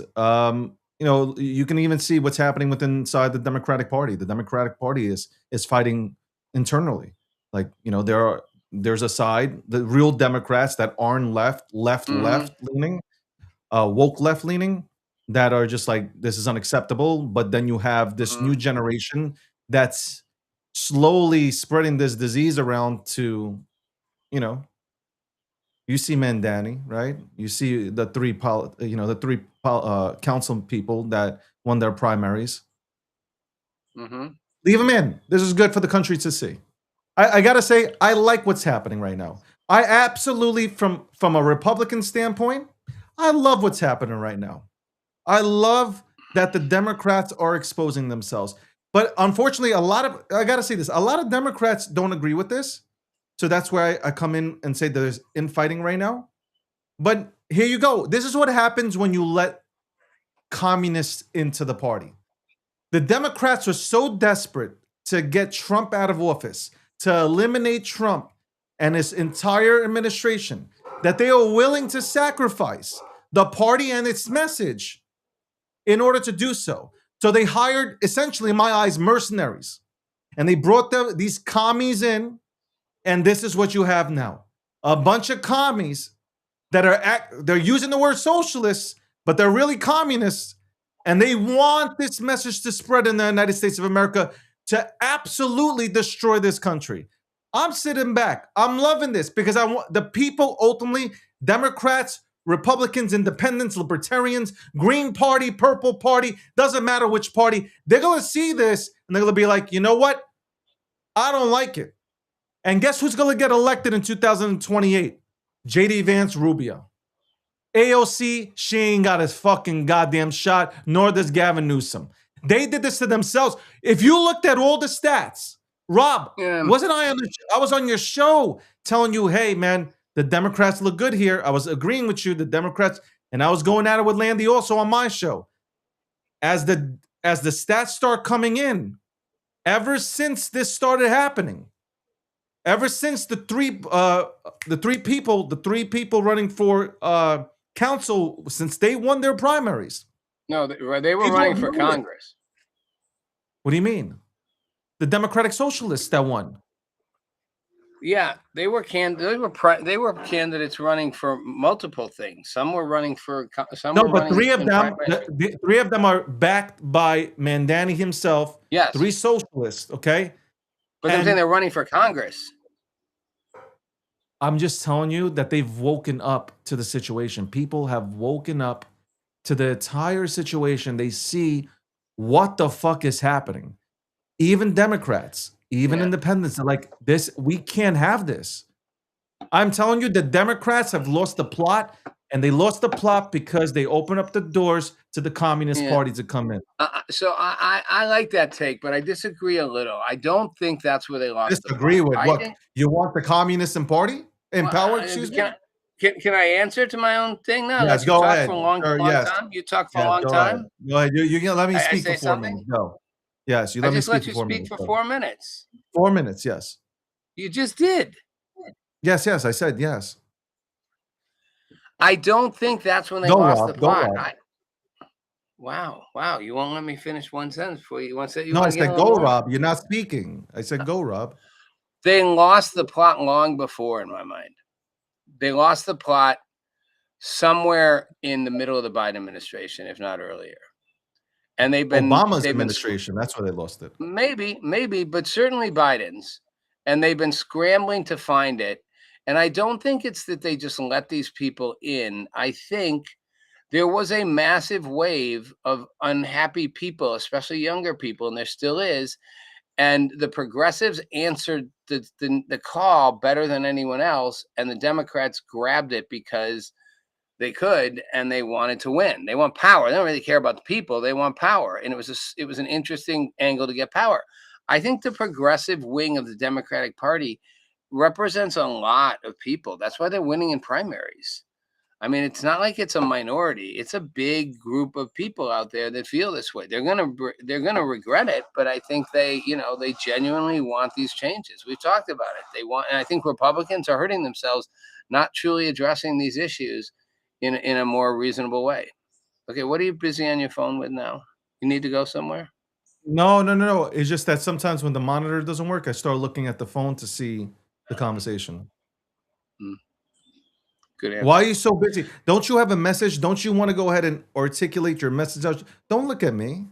you can even see what's happening inside the Democratic Party. The Democratic Party is fighting internally. There's a side, the real Democrats that aren't left leaning, woke left leaning, that are just like, this is unacceptable. But then you have this new generation that's slowly spreading this disease around to, you see Mandani, right? You see the three council people that won their primaries. Leave them in. This is good for the country to see. I gotta say, I like what's happening right now. I absolutely, from a Republican standpoint, I love what's happening right now. I love that the Democrats are exposing themselves. But unfortunately, I gotta say this, a lot of Democrats don't agree with this. So that's where I come in and say there's infighting right now. But here you go. This is what happens when you let communists into the party. The Democrats are so desperate to get Trump out of office, to eliminate Trump and his entire administration, that they are willing to sacrifice the party and its message in order to do so. So they hired, essentially, in my eyes, mercenaries. And they brought these commies in. And this is what you have now. A bunch of commies that they're using the word socialists, but they're really communists. And they want this message to spread in the United States of America to absolutely destroy this country. I'm sitting back. I'm loving this because I want the people, ultimately, Democrats, Republicans, Independents, Libertarians, Green Party, Purple Party, doesn't matter which party, they're going to see this and they're going to be like, you know what? I don't like it. And guess who's going to get elected in 2028? J.D. Vance Rubio. AOC, she ain't got his fucking goddamn shot, nor does Gavin Newsom. They did this to themselves. If you looked at all the stats, Rob, wasn't I I was on your show telling you, hey, man, the Democrats look good here. I was agreeing with you, the Democrats, and I was going at it with Landy also on my show. As the stats start coming in, ever since this started happening, ever since the three people running for council, since they won their primaries. No, they were running for Congress. What do you mean? The Democratic Socialists that won. Yeah, they were candidates running for multiple things. Some were running for three of them are backed by Mandani himself. Yes, 3 socialists. Okay, but I'm saying they're running for Congress. I'm just telling you that they've woken up to the situation. People have woken up to the entire situation. They see what the fuck is happening. Even Democrats, even independents are like, this, we can't have this. I'm telling you, the Democrats have lost the plot, and they lost the plot because they open up the doors to the Communist Party to come in. So I like that take, but I disagree a little. I don't think that's where they lost. Disagree with what? You want the Communist Party in power? Excuse me? Can I answer to my own thing now? Yes, Let you go talk ahead. for a long Sure, yes. time. You talk for a Yes, long go ahead. time. Go ahead. You can let me I speak say for 4 something? minutes. Go. Yes, you I let me just speak let for you 4 speak minutes. for Go. 4 minutes. 4 minutes, yes. You just did. Yes, yes, I said yes. I don't think that's when they Go, lost Rob. the Go, plot. Rob. Wow. You won't let me finish one sentence before you want to say you No, I want to get said a go, little more. Rob. You're not speaking. I said go, Rob. They lost the plot long before, in my mind. They lost the plot somewhere in the middle of the Biden administration, if not earlier. And Obama's they've been administration. That's where they lost it. maybe, but certainly Biden's. And they've been scrambling to find it. And I don't think it's that they just let these people in. I think there was a massive wave of unhappy people, especially younger people, and there still is. And the progressives answered the call better than anyone else. And the Democrats grabbed it because they could, and they wanted to win. They want power. They don't really care about the people. They want power. And it was an interesting angle to get power. I think the progressive wing of the Democratic Party represents a lot of people. That's why they're winning in primaries. I mean, it's not like it's a minority. It's a big group of people out there that feel this way. They're gonna regret it, but I think they genuinely want these changes. We've talked about it. They want, and I think Republicans are hurting themselves, not truly addressing these issues in a more reasonable way. Okay, what are you busy on your phone with now? You need to go somewhere? No. It's just that sometimes when the monitor doesn't work, I start looking at the phone to see the conversation. Good answer. Why are you so busy? Don't you have a message? Don't you want to go ahead and articulate your message out? Don't look at me.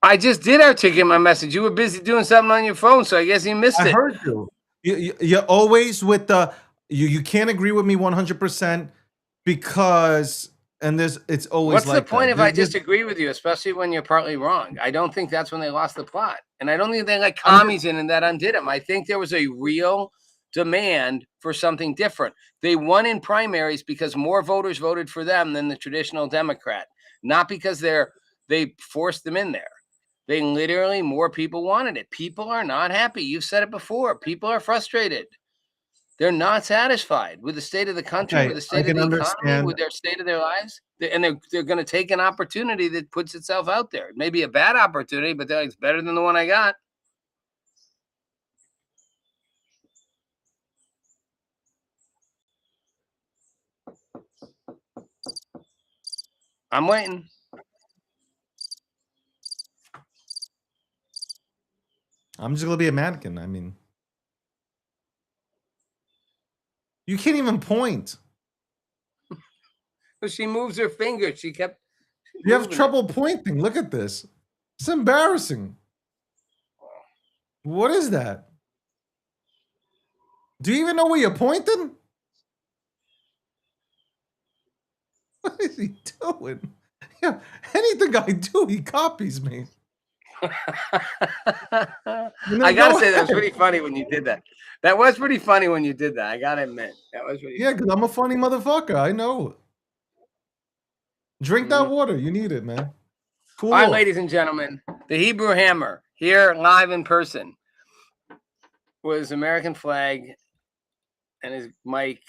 I just did articulate my message. You were busy doing something on your phone, so I guess you missed I it. heard you. You're always with the you can't agree with me 100% because it's always What's like the point that. if I disagree with you, especially when you're partly wrong? I don't think that's when they lost the plot. And I don't think they let commies in and that undid them. I think there was a real demand for something different. They won in primaries because more voters voted for them than the traditional Democrat, not because they forced them in there. They literally, more people wanted it. People are not happy. You've said it before. People are frustrated. They're not satisfied with the state of the country, Okay, with the I state of can the economy, understand. with their state of their lives. And they're going to take an opportunity that puts itself out there. It may be a bad opportunity, but they're like, it's better than the one I got. I'm waiting. I'm just gonna be a mannequin. I mean, you can't even point. But she moves her finger. She kept. You have moving it. trouble pointing. Look at this. It's embarrassing. What is that? Do you even know where you're pointing? What is he doing? Yeah, anything I do, he copies me. I gotta say, that was pretty funny when you did that. That was pretty funny when you did that. I gotta admit, that was pretty. Yeah, because I'm a funny motherfucker. I know. Drink that water. You need it, man. Cool. All right, ladies and gentlemen, the Hebrew Hammer here live in person with his American flag and his mic,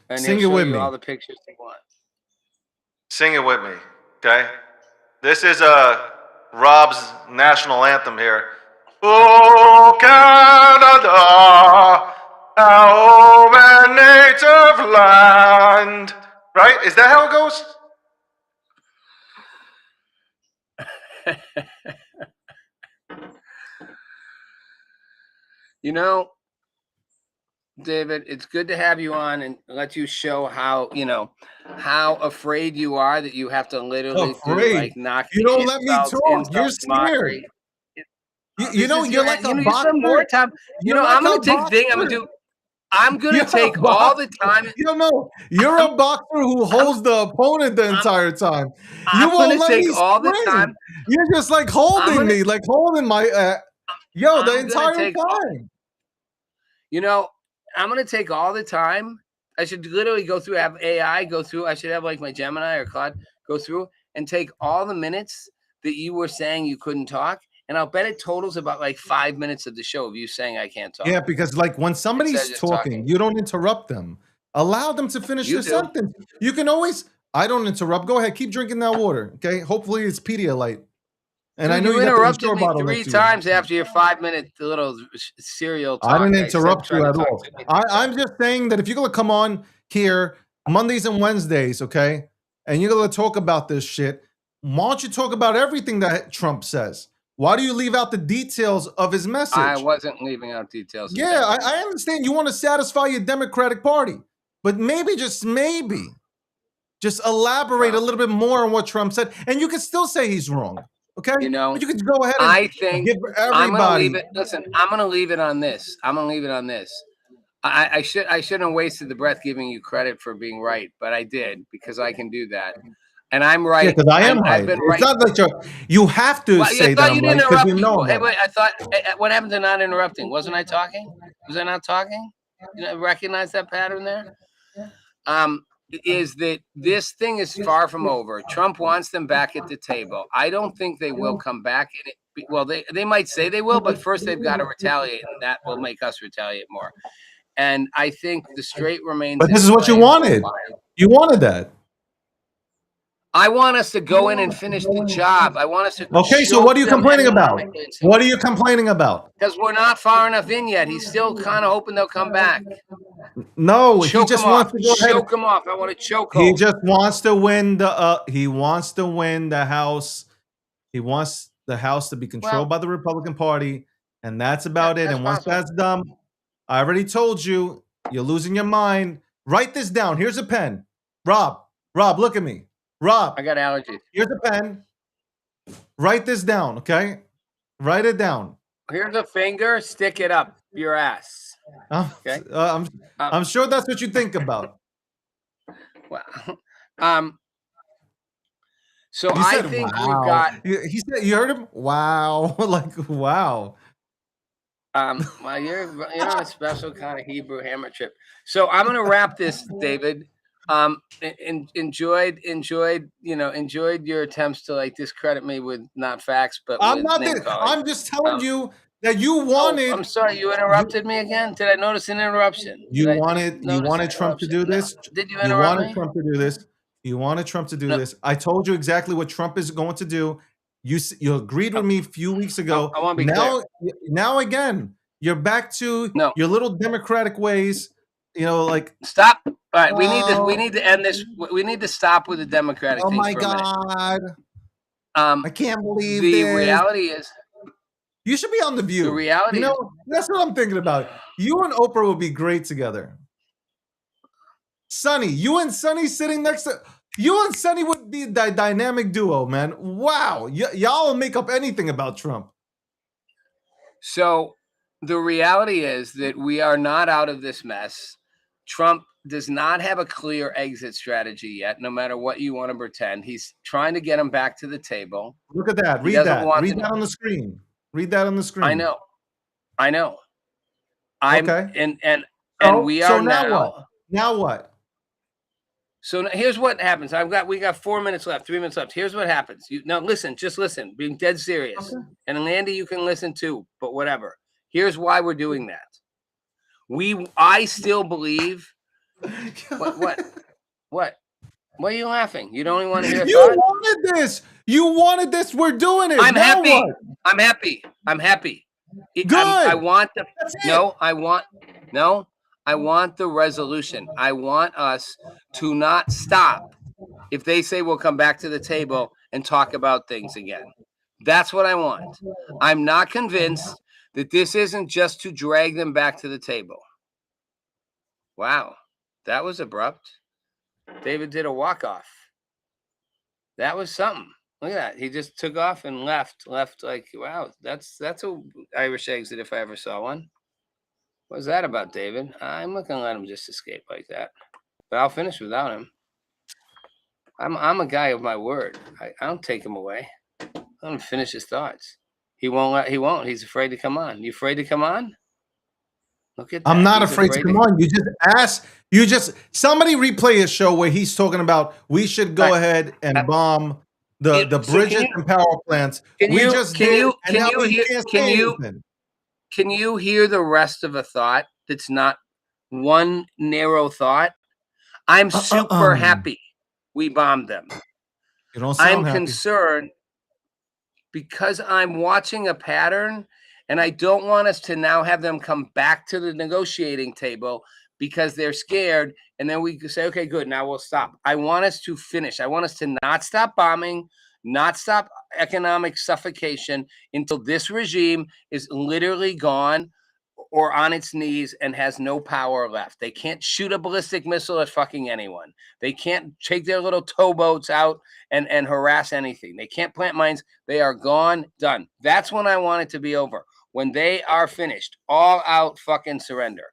and Sing he'll it show with you me. all the pictures he wants. Sing it with me, okay? This is Rob's national anthem here. Oh, Canada, our home and native land. Right? Is that how it goes? You know, David, it's good to have you on and let you show how how afraid you are that you have to literally Afraid? knock. You don't let me talk. You're scared. You know, you're like a boxer. More time. I'm gonna take the thing. I'm gonna take all the time. You're a boxer who holds the opponent the entire time. You won't let me all the time. You're just like holding me, like holding my the entire time. I'm gonna take all the time. I should literally have AI go through. I should have like my Gemini or Claude go through and take all the minutes that you were saying you couldn't talk and I'll bet it totals about like 5 minutes of the show of you saying I can't talk. Yeah, because like when somebody's just talking, talking. you don't interrupt them. Allow them to finish You the do. sentence. You can always. I don't interrupt. Go ahead, keep drinking that water. Okay. Hopefully it's Pedialyte. And Dude, I know you you got the interrupted Ensure me bottle 3 next to you. times after your 5-minute little serial talk. I didn't said, interrupt try you to at talk all. to me. I'm just saying that if you're gonna come on here Mondays and Wednesdays, okay, and you're gonna talk about this shit, why don't you talk about everything that Trump says? Why do you leave out the details of his message? I wasn't leaving out details. Yeah, I understand you want to satisfy your Democratic Party, but maybe, just maybe, just elaborate a little bit more on what Trump said, and you can still say he's wrong. Okay, You know, but you can go ahead and I think give I'm gonna leave everybody. it. Listen, I'm gonna leave it on this. I shouldn't have wasted the breath giving you credit for being right, but I did because I can do that, and I'm right. Yeah, because I am I've right. been It's right. not that you have to Well, say I that thought I'm you right didn't because interrupt you know people. I'm Hey, right. wait, I thought. What happened to not interrupting? Wasn't I talking? Was I not talking? You know, recognize that pattern there. Is that this thing is far from over. Trump wants them back at the table. I don't think they will come back. Well, they might say they will, but first they've got to retaliate, and that will make us retaliate more. And I think the straight remains. But this is what you wanted. You wanted that. I want us to go in and finish the job. I want us to. Okay, so what are you complaining about? What are you complaining about? Because we're not far enough in yet. He's still kind of hoping they'll come back. No, Choke he just him wants off. to go ahead. Choke him off. I want to choke He him. just wants to win the. He wants to win the House. He wants the House to be controlled by the Republican Party, and that's about it. And once that's done, I already told you, you're losing your mind. Write this down. Here's a pen. Rob, look at me. Rob, I got allergies. Here's a pen. Write this down, okay? Write it down. Here's a finger. Stick it up your ass. Okay. I'm sure that's what you think about. Well, so I think we've got. He said, you heard him? Wow. Like, wow. Well, you're on a special kind of Hebrew hammer trip. So I'm gonna wrap this, David. Enjoyed your attempts to like discredit me with not facts, but I'm not. I'm just telling you that you wanted. I'm sorry, you interrupted me again. Did I notice an interruption? You wanted Trump to do this. Did you You interrupt wanted me? Trump to do this. You wanted Trump to do this. I told you exactly what Trump is going to do. You agreed with me a few weeks ago. I want to be clear. Now again, you're back to your little Democratic ways. You know, like stop. All right, we need to end this. We need to stop with the Democratic. Oh things my for a God! minute. I can't believe the this. reality is. You should be on The View. The reality, you know, that's what I'm thinking about. You and Oprah would be great together. Sonny, you and Sonny sitting next to you and Sonny would be the dynamic duo, man. Wow, y'all will make up anything about Trump. So the reality is that we are not out of this mess. Trump does not have a clear exit strategy yet, no matter what you want to pretend. He's trying to get him back to the table. Look at that. Read that. Read that on the screen. Read that on the screen. I know. Okay. And we are now now. What? Now what? So here's what happens. We got 4 minutes left, 3 minutes left. Here's what happens. Just listen, being dead serious. Okay. And Andy, you can listen too, but whatever. Here's why we're doing that. I still believe. What? Why are you laughing? You don't even want to hear. You wanted this. You wanted this. We're doing it. I'm now happy. What? I'm happy. Good. I want the. I want the resolution. I want us to not stop if they say we'll come back to the table and talk about things again. That's what I want. I'm not convinced that this isn't just to drag them back to the table. Wow, that was abrupt. David did a walk-off. That was something. Look at that. He just took off and left like, wow, that's a Irish exit if I ever saw one. What's that about, David? I'm not gonna let him just escape like that. But I'll finish without him. I'm a guy of my word. I don't take him away. Let him finish his thoughts. He won't. He's afraid to come on. You afraid to come on? Look at that. I'm not afraid to come on. You just ask. Somebody replay a show where he's talking about we should go ahead and bomb the So bridges and power plants. We just did, and now we can't say anything. Can you hear the rest of a thought that's not one narrow thought? I'm super happy we bombed them. You don't sound happy. Concerned because I'm watching a pattern, and I don't want us to now have them come back to the negotiating table because they're scared, and then we say, okay, good, now we'll stop. I want us to finish. I want us to not stop bombing, not stop economic suffocation until this regime is literally gone or on its knees and has no power left. They can't shoot a ballistic missile at fucking anyone. They can't take their little towboats out and harass anything. They can't plant mines. They are gone, done. That's when I want it to be over. When they are finished, all out fucking surrender.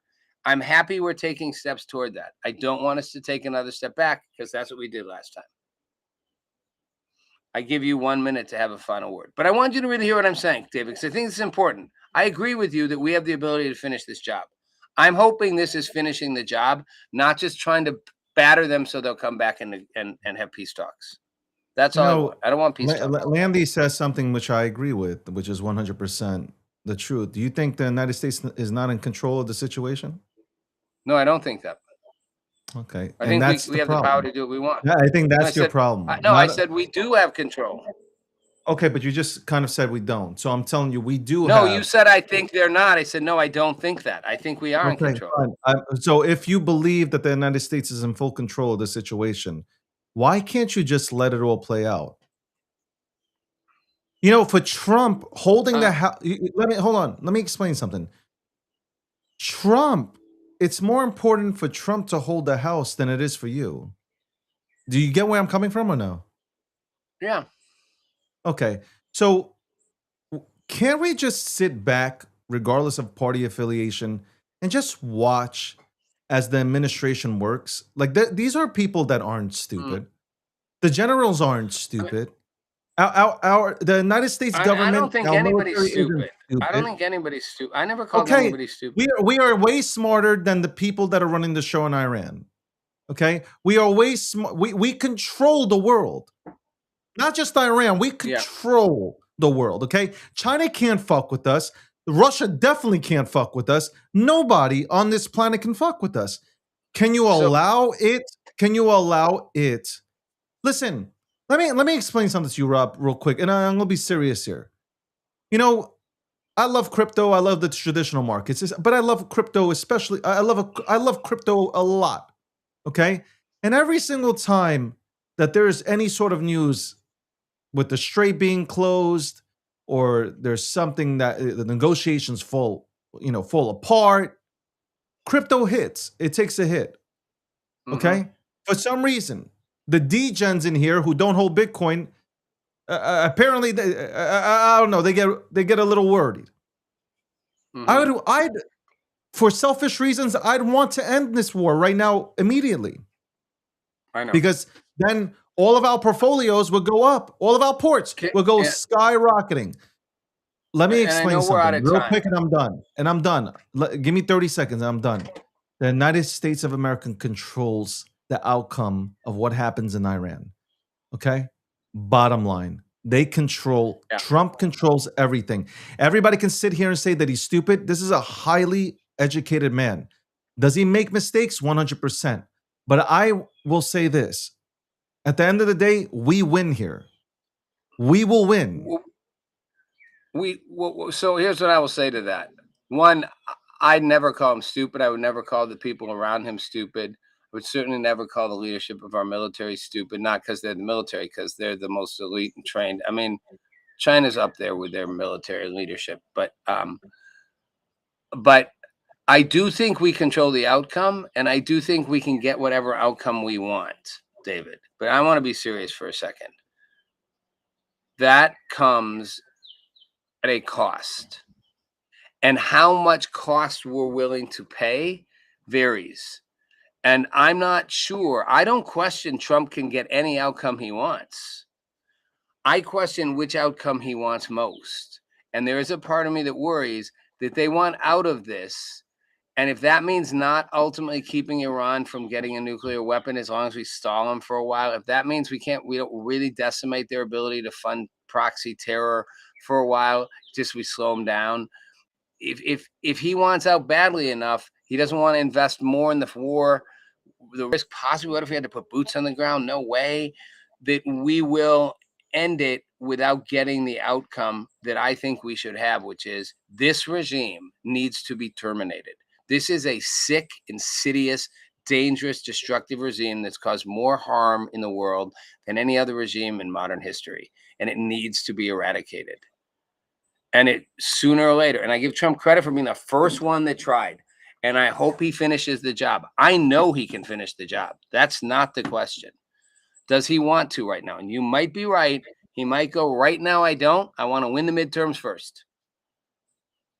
I'm happy we're taking steps toward that. I don't want us to take another step back because that's what we did last time. I give you 1 minute to have a final word. But I want you to really hear what I'm saying, David, because I think it's important. I agree with you that we have the ability to finish this job. I'm hoping this is finishing the job, not just trying to batter them so they'll come back and have peace talks. That's all I want. I don't want peace talks. Landy says something which I agree with, which is 100% the truth. Do you think the United States is not in control of the situation? No, I don't think that. Okay. I think we have the power to do what we want. Yeah, I think that's your problem. I said we do have control. Okay, but you just kind of said we don't. So I'm telling you, we do No, have. you said I think they're not. I said, no, I don't think that. I think we are in control. So if you believe that the United States is in full control of the situation, why can't you just let it all play out? You know, for Trump holding the house, hold on. Let me explain something. Trump, it's more important for Trump to hold the house than it is for you. Do you get where I'm coming from or no? Yeah. Okay. So can't we just sit back, regardless of party affiliation, and just watch as the administration works? Like these are people that aren't stupid. The generals aren't stupid. The United States government. I don't think anybody's stupid. I don't think anybody's stupid. I never called anybody stupid. We are way smarter than the people that are running the show in Iran. Okay, we are way smart. We control the world, not just Iran. We control the world. Okay, China can't fuck with us. Russia definitely can't fuck with us. Nobody on this planet can fuck with us. Can you allow it? Can you allow it? Listen. Let me explain something to you, Rob, real quick, and I'm gonna be serious here. You know, I love crypto. I love the traditional markets, but I love crypto especially. I love crypto a lot. Okay, and every single time that there's any sort of news with the strait being closed, or there's something that the negotiations fall apart, crypto hits. It takes a hit. Okay, for some reason. The D-gens in here who don't hold Bitcoin, apparently, I don't know. They get a little worried. I'd, for selfish reasons, I'd want to end this war right now immediately. I know, because then all of our portfolios would go up. All of our ports will go skyrocketing. Let me explain something real quick, and I'm done. Give me 30 seconds, and I'm done. The United States of America controls the outcome of what happens in Iran. Okay? Bottom line. They control, Trump controls everything. Everybody can sit here and say that he's stupid. This is a highly educated man. Does he make mistakes? 100%. But I will say this. At the end of the day, we win here. We will win. So here's what I will say to that. One, I'd never call him stupid. I would never call the people around him stupid. I would certainly never call the leadership of our military stupid, not because they're the military, because they're the most elite and trained. I mean, China's up there with their military leadership, but I do think we control the outcome, and I do think we can get whatever outcome we want, David. But I want to be serious for a second. That comes at a cost, and how much cost we're willing to pay varies. And I'm not sure. I don't question Trump can get any outcome he wants. I question which outcome he wants most. And there is a part of me that worries that they want out of this And if that means not ultimately keeping Iran from getting a nuclear weapon, as long as we stall them for a while, if that means we don't really decimate their ability to fund proxy terror for a while, just we slow them down. If he wants out badly enough, he doesn't want to invest more in the war. The risk possibly, what if we had to put boots on the ground? No way. That we will end it without getting the outcome that I think we should have, which is this regime needs to be terminated. This is a sick, insidious, dangerous, destructive regime that's caused more harm in the world than any other regime in modern history, and it needs to be eradicated. And it sooner or later, and I give Trump credit for being the first one that tried, and I hope he finishes the job. I know he can finish the job. That's not the question. Does he want to right now? And you might be right. He might go, right now I don't. I want to win the midterms first.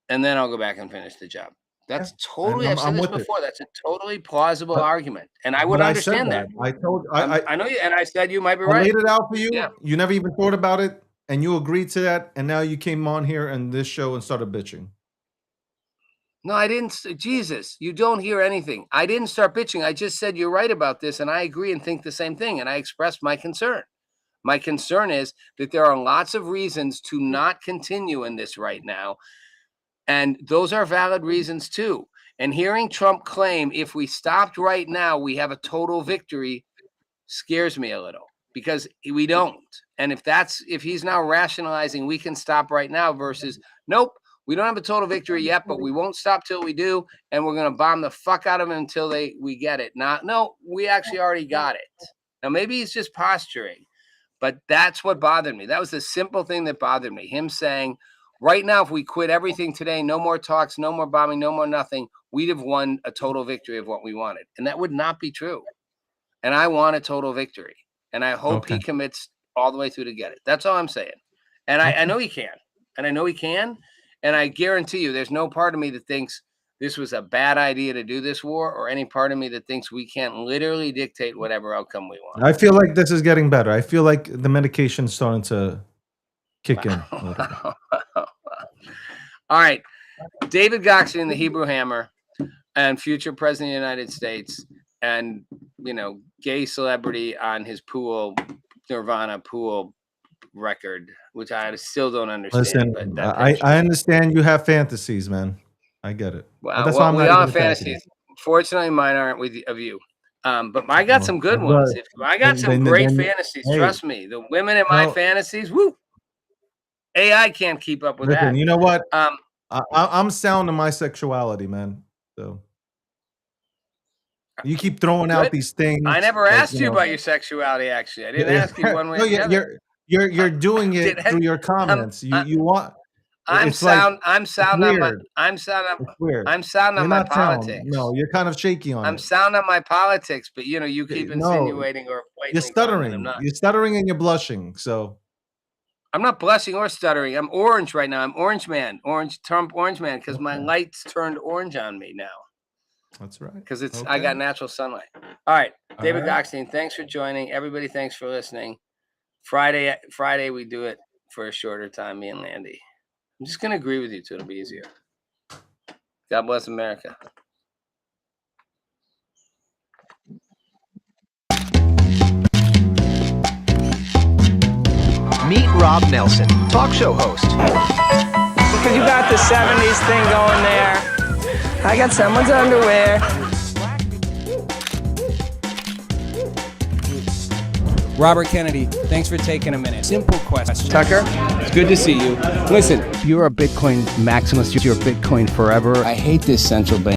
And then I'll go back and finish the job. That's totally, I've said this before. That's a totally plausible argument. And I would understand that. I know you, and I said you might be right. I laid it out for you. Yeah. You never even thought about it, and you agreed to that, and now you came on here and this show and started bitching. No, I didn't. Jesus, you don't hear anything. I didn't start bitching. I just said you're right about this, and I agree and think the same thing, and I expressed my concern. My concern is that there are lots of reasons to not continue in this right now, and those are valid reasons too. And hearing Trump claim if we stopped right now, we have a total victory scares me a little, because we don't. And if he's now rationalizing we can stop right now versus nope, we don't have a total victory yet, but we won't stop till we do, and we're going to bomb the fuck out of them until we get it. No, we actually already got it. Now maybe he's just posturing, but that's what bothered me. That was the simple thing that bothered me. Him saying, right now, if we quit everything today, no more talks, no more bombing, no more nothing, we'd have won a total victory of what we wanted. And that would not be true. And I want a total victory. And I hope he commits all the way through to get it. That's all I'm saying. And I know he can. And I know he can. And I guarantee you there's no part of me that thinks this was a bad idea to do this war, or any part of me that thinks we can't literally dictate whatever outcome we want. I feel like this is getting better. I feel like the medication's starting to kick in. All right. David Goxley, the Hebrew Hammer, and future president of the United States, and, gay celebrity on his Nirvana pool record, which I still don't understand. Listen, I understand you have fantasies, man. I get it. Well, we all have fantasies. Fortunately, mine aren't of you. But I got some good ones. I got some great fantasies. Trust me. The women in my fantasies, woo. AI can't keep up with that. You know what? I'm sound in my sexuality, man. So you keep throwing out these things. I never asked you about your sexuality. Actually, I didn't ask you one way or the other. You're doing it through your comments. You want. I'm sound on my politics. No, you're kind of shaky on it. I'm sound on my politics, but you keep insinuating or you're stuttering. You're stuttering and you're blushing. So I'm not blushing or stuttering. I'm orange right now. I'm orange man, Trump orange man, because my lights turned orange on me now. That's right. Because I got natural sunlight. All right, David Goxley, thanks for joining. Everybody, thanks for listening. Friday we do it for a shorter time, me and Landy. I'm just going to agree with you too. It'll be easier. God bless America. Meet Rob Nelson, talk show host. Because you got the 70s thing going there. I got someone's underwear. Robert Kennedy, thanks for taking a minute. Simple question. Tucker, it's good to see you. Listen. If you're a Bitcoin maximalist, you're Bitcoin forever. I hate this central bank.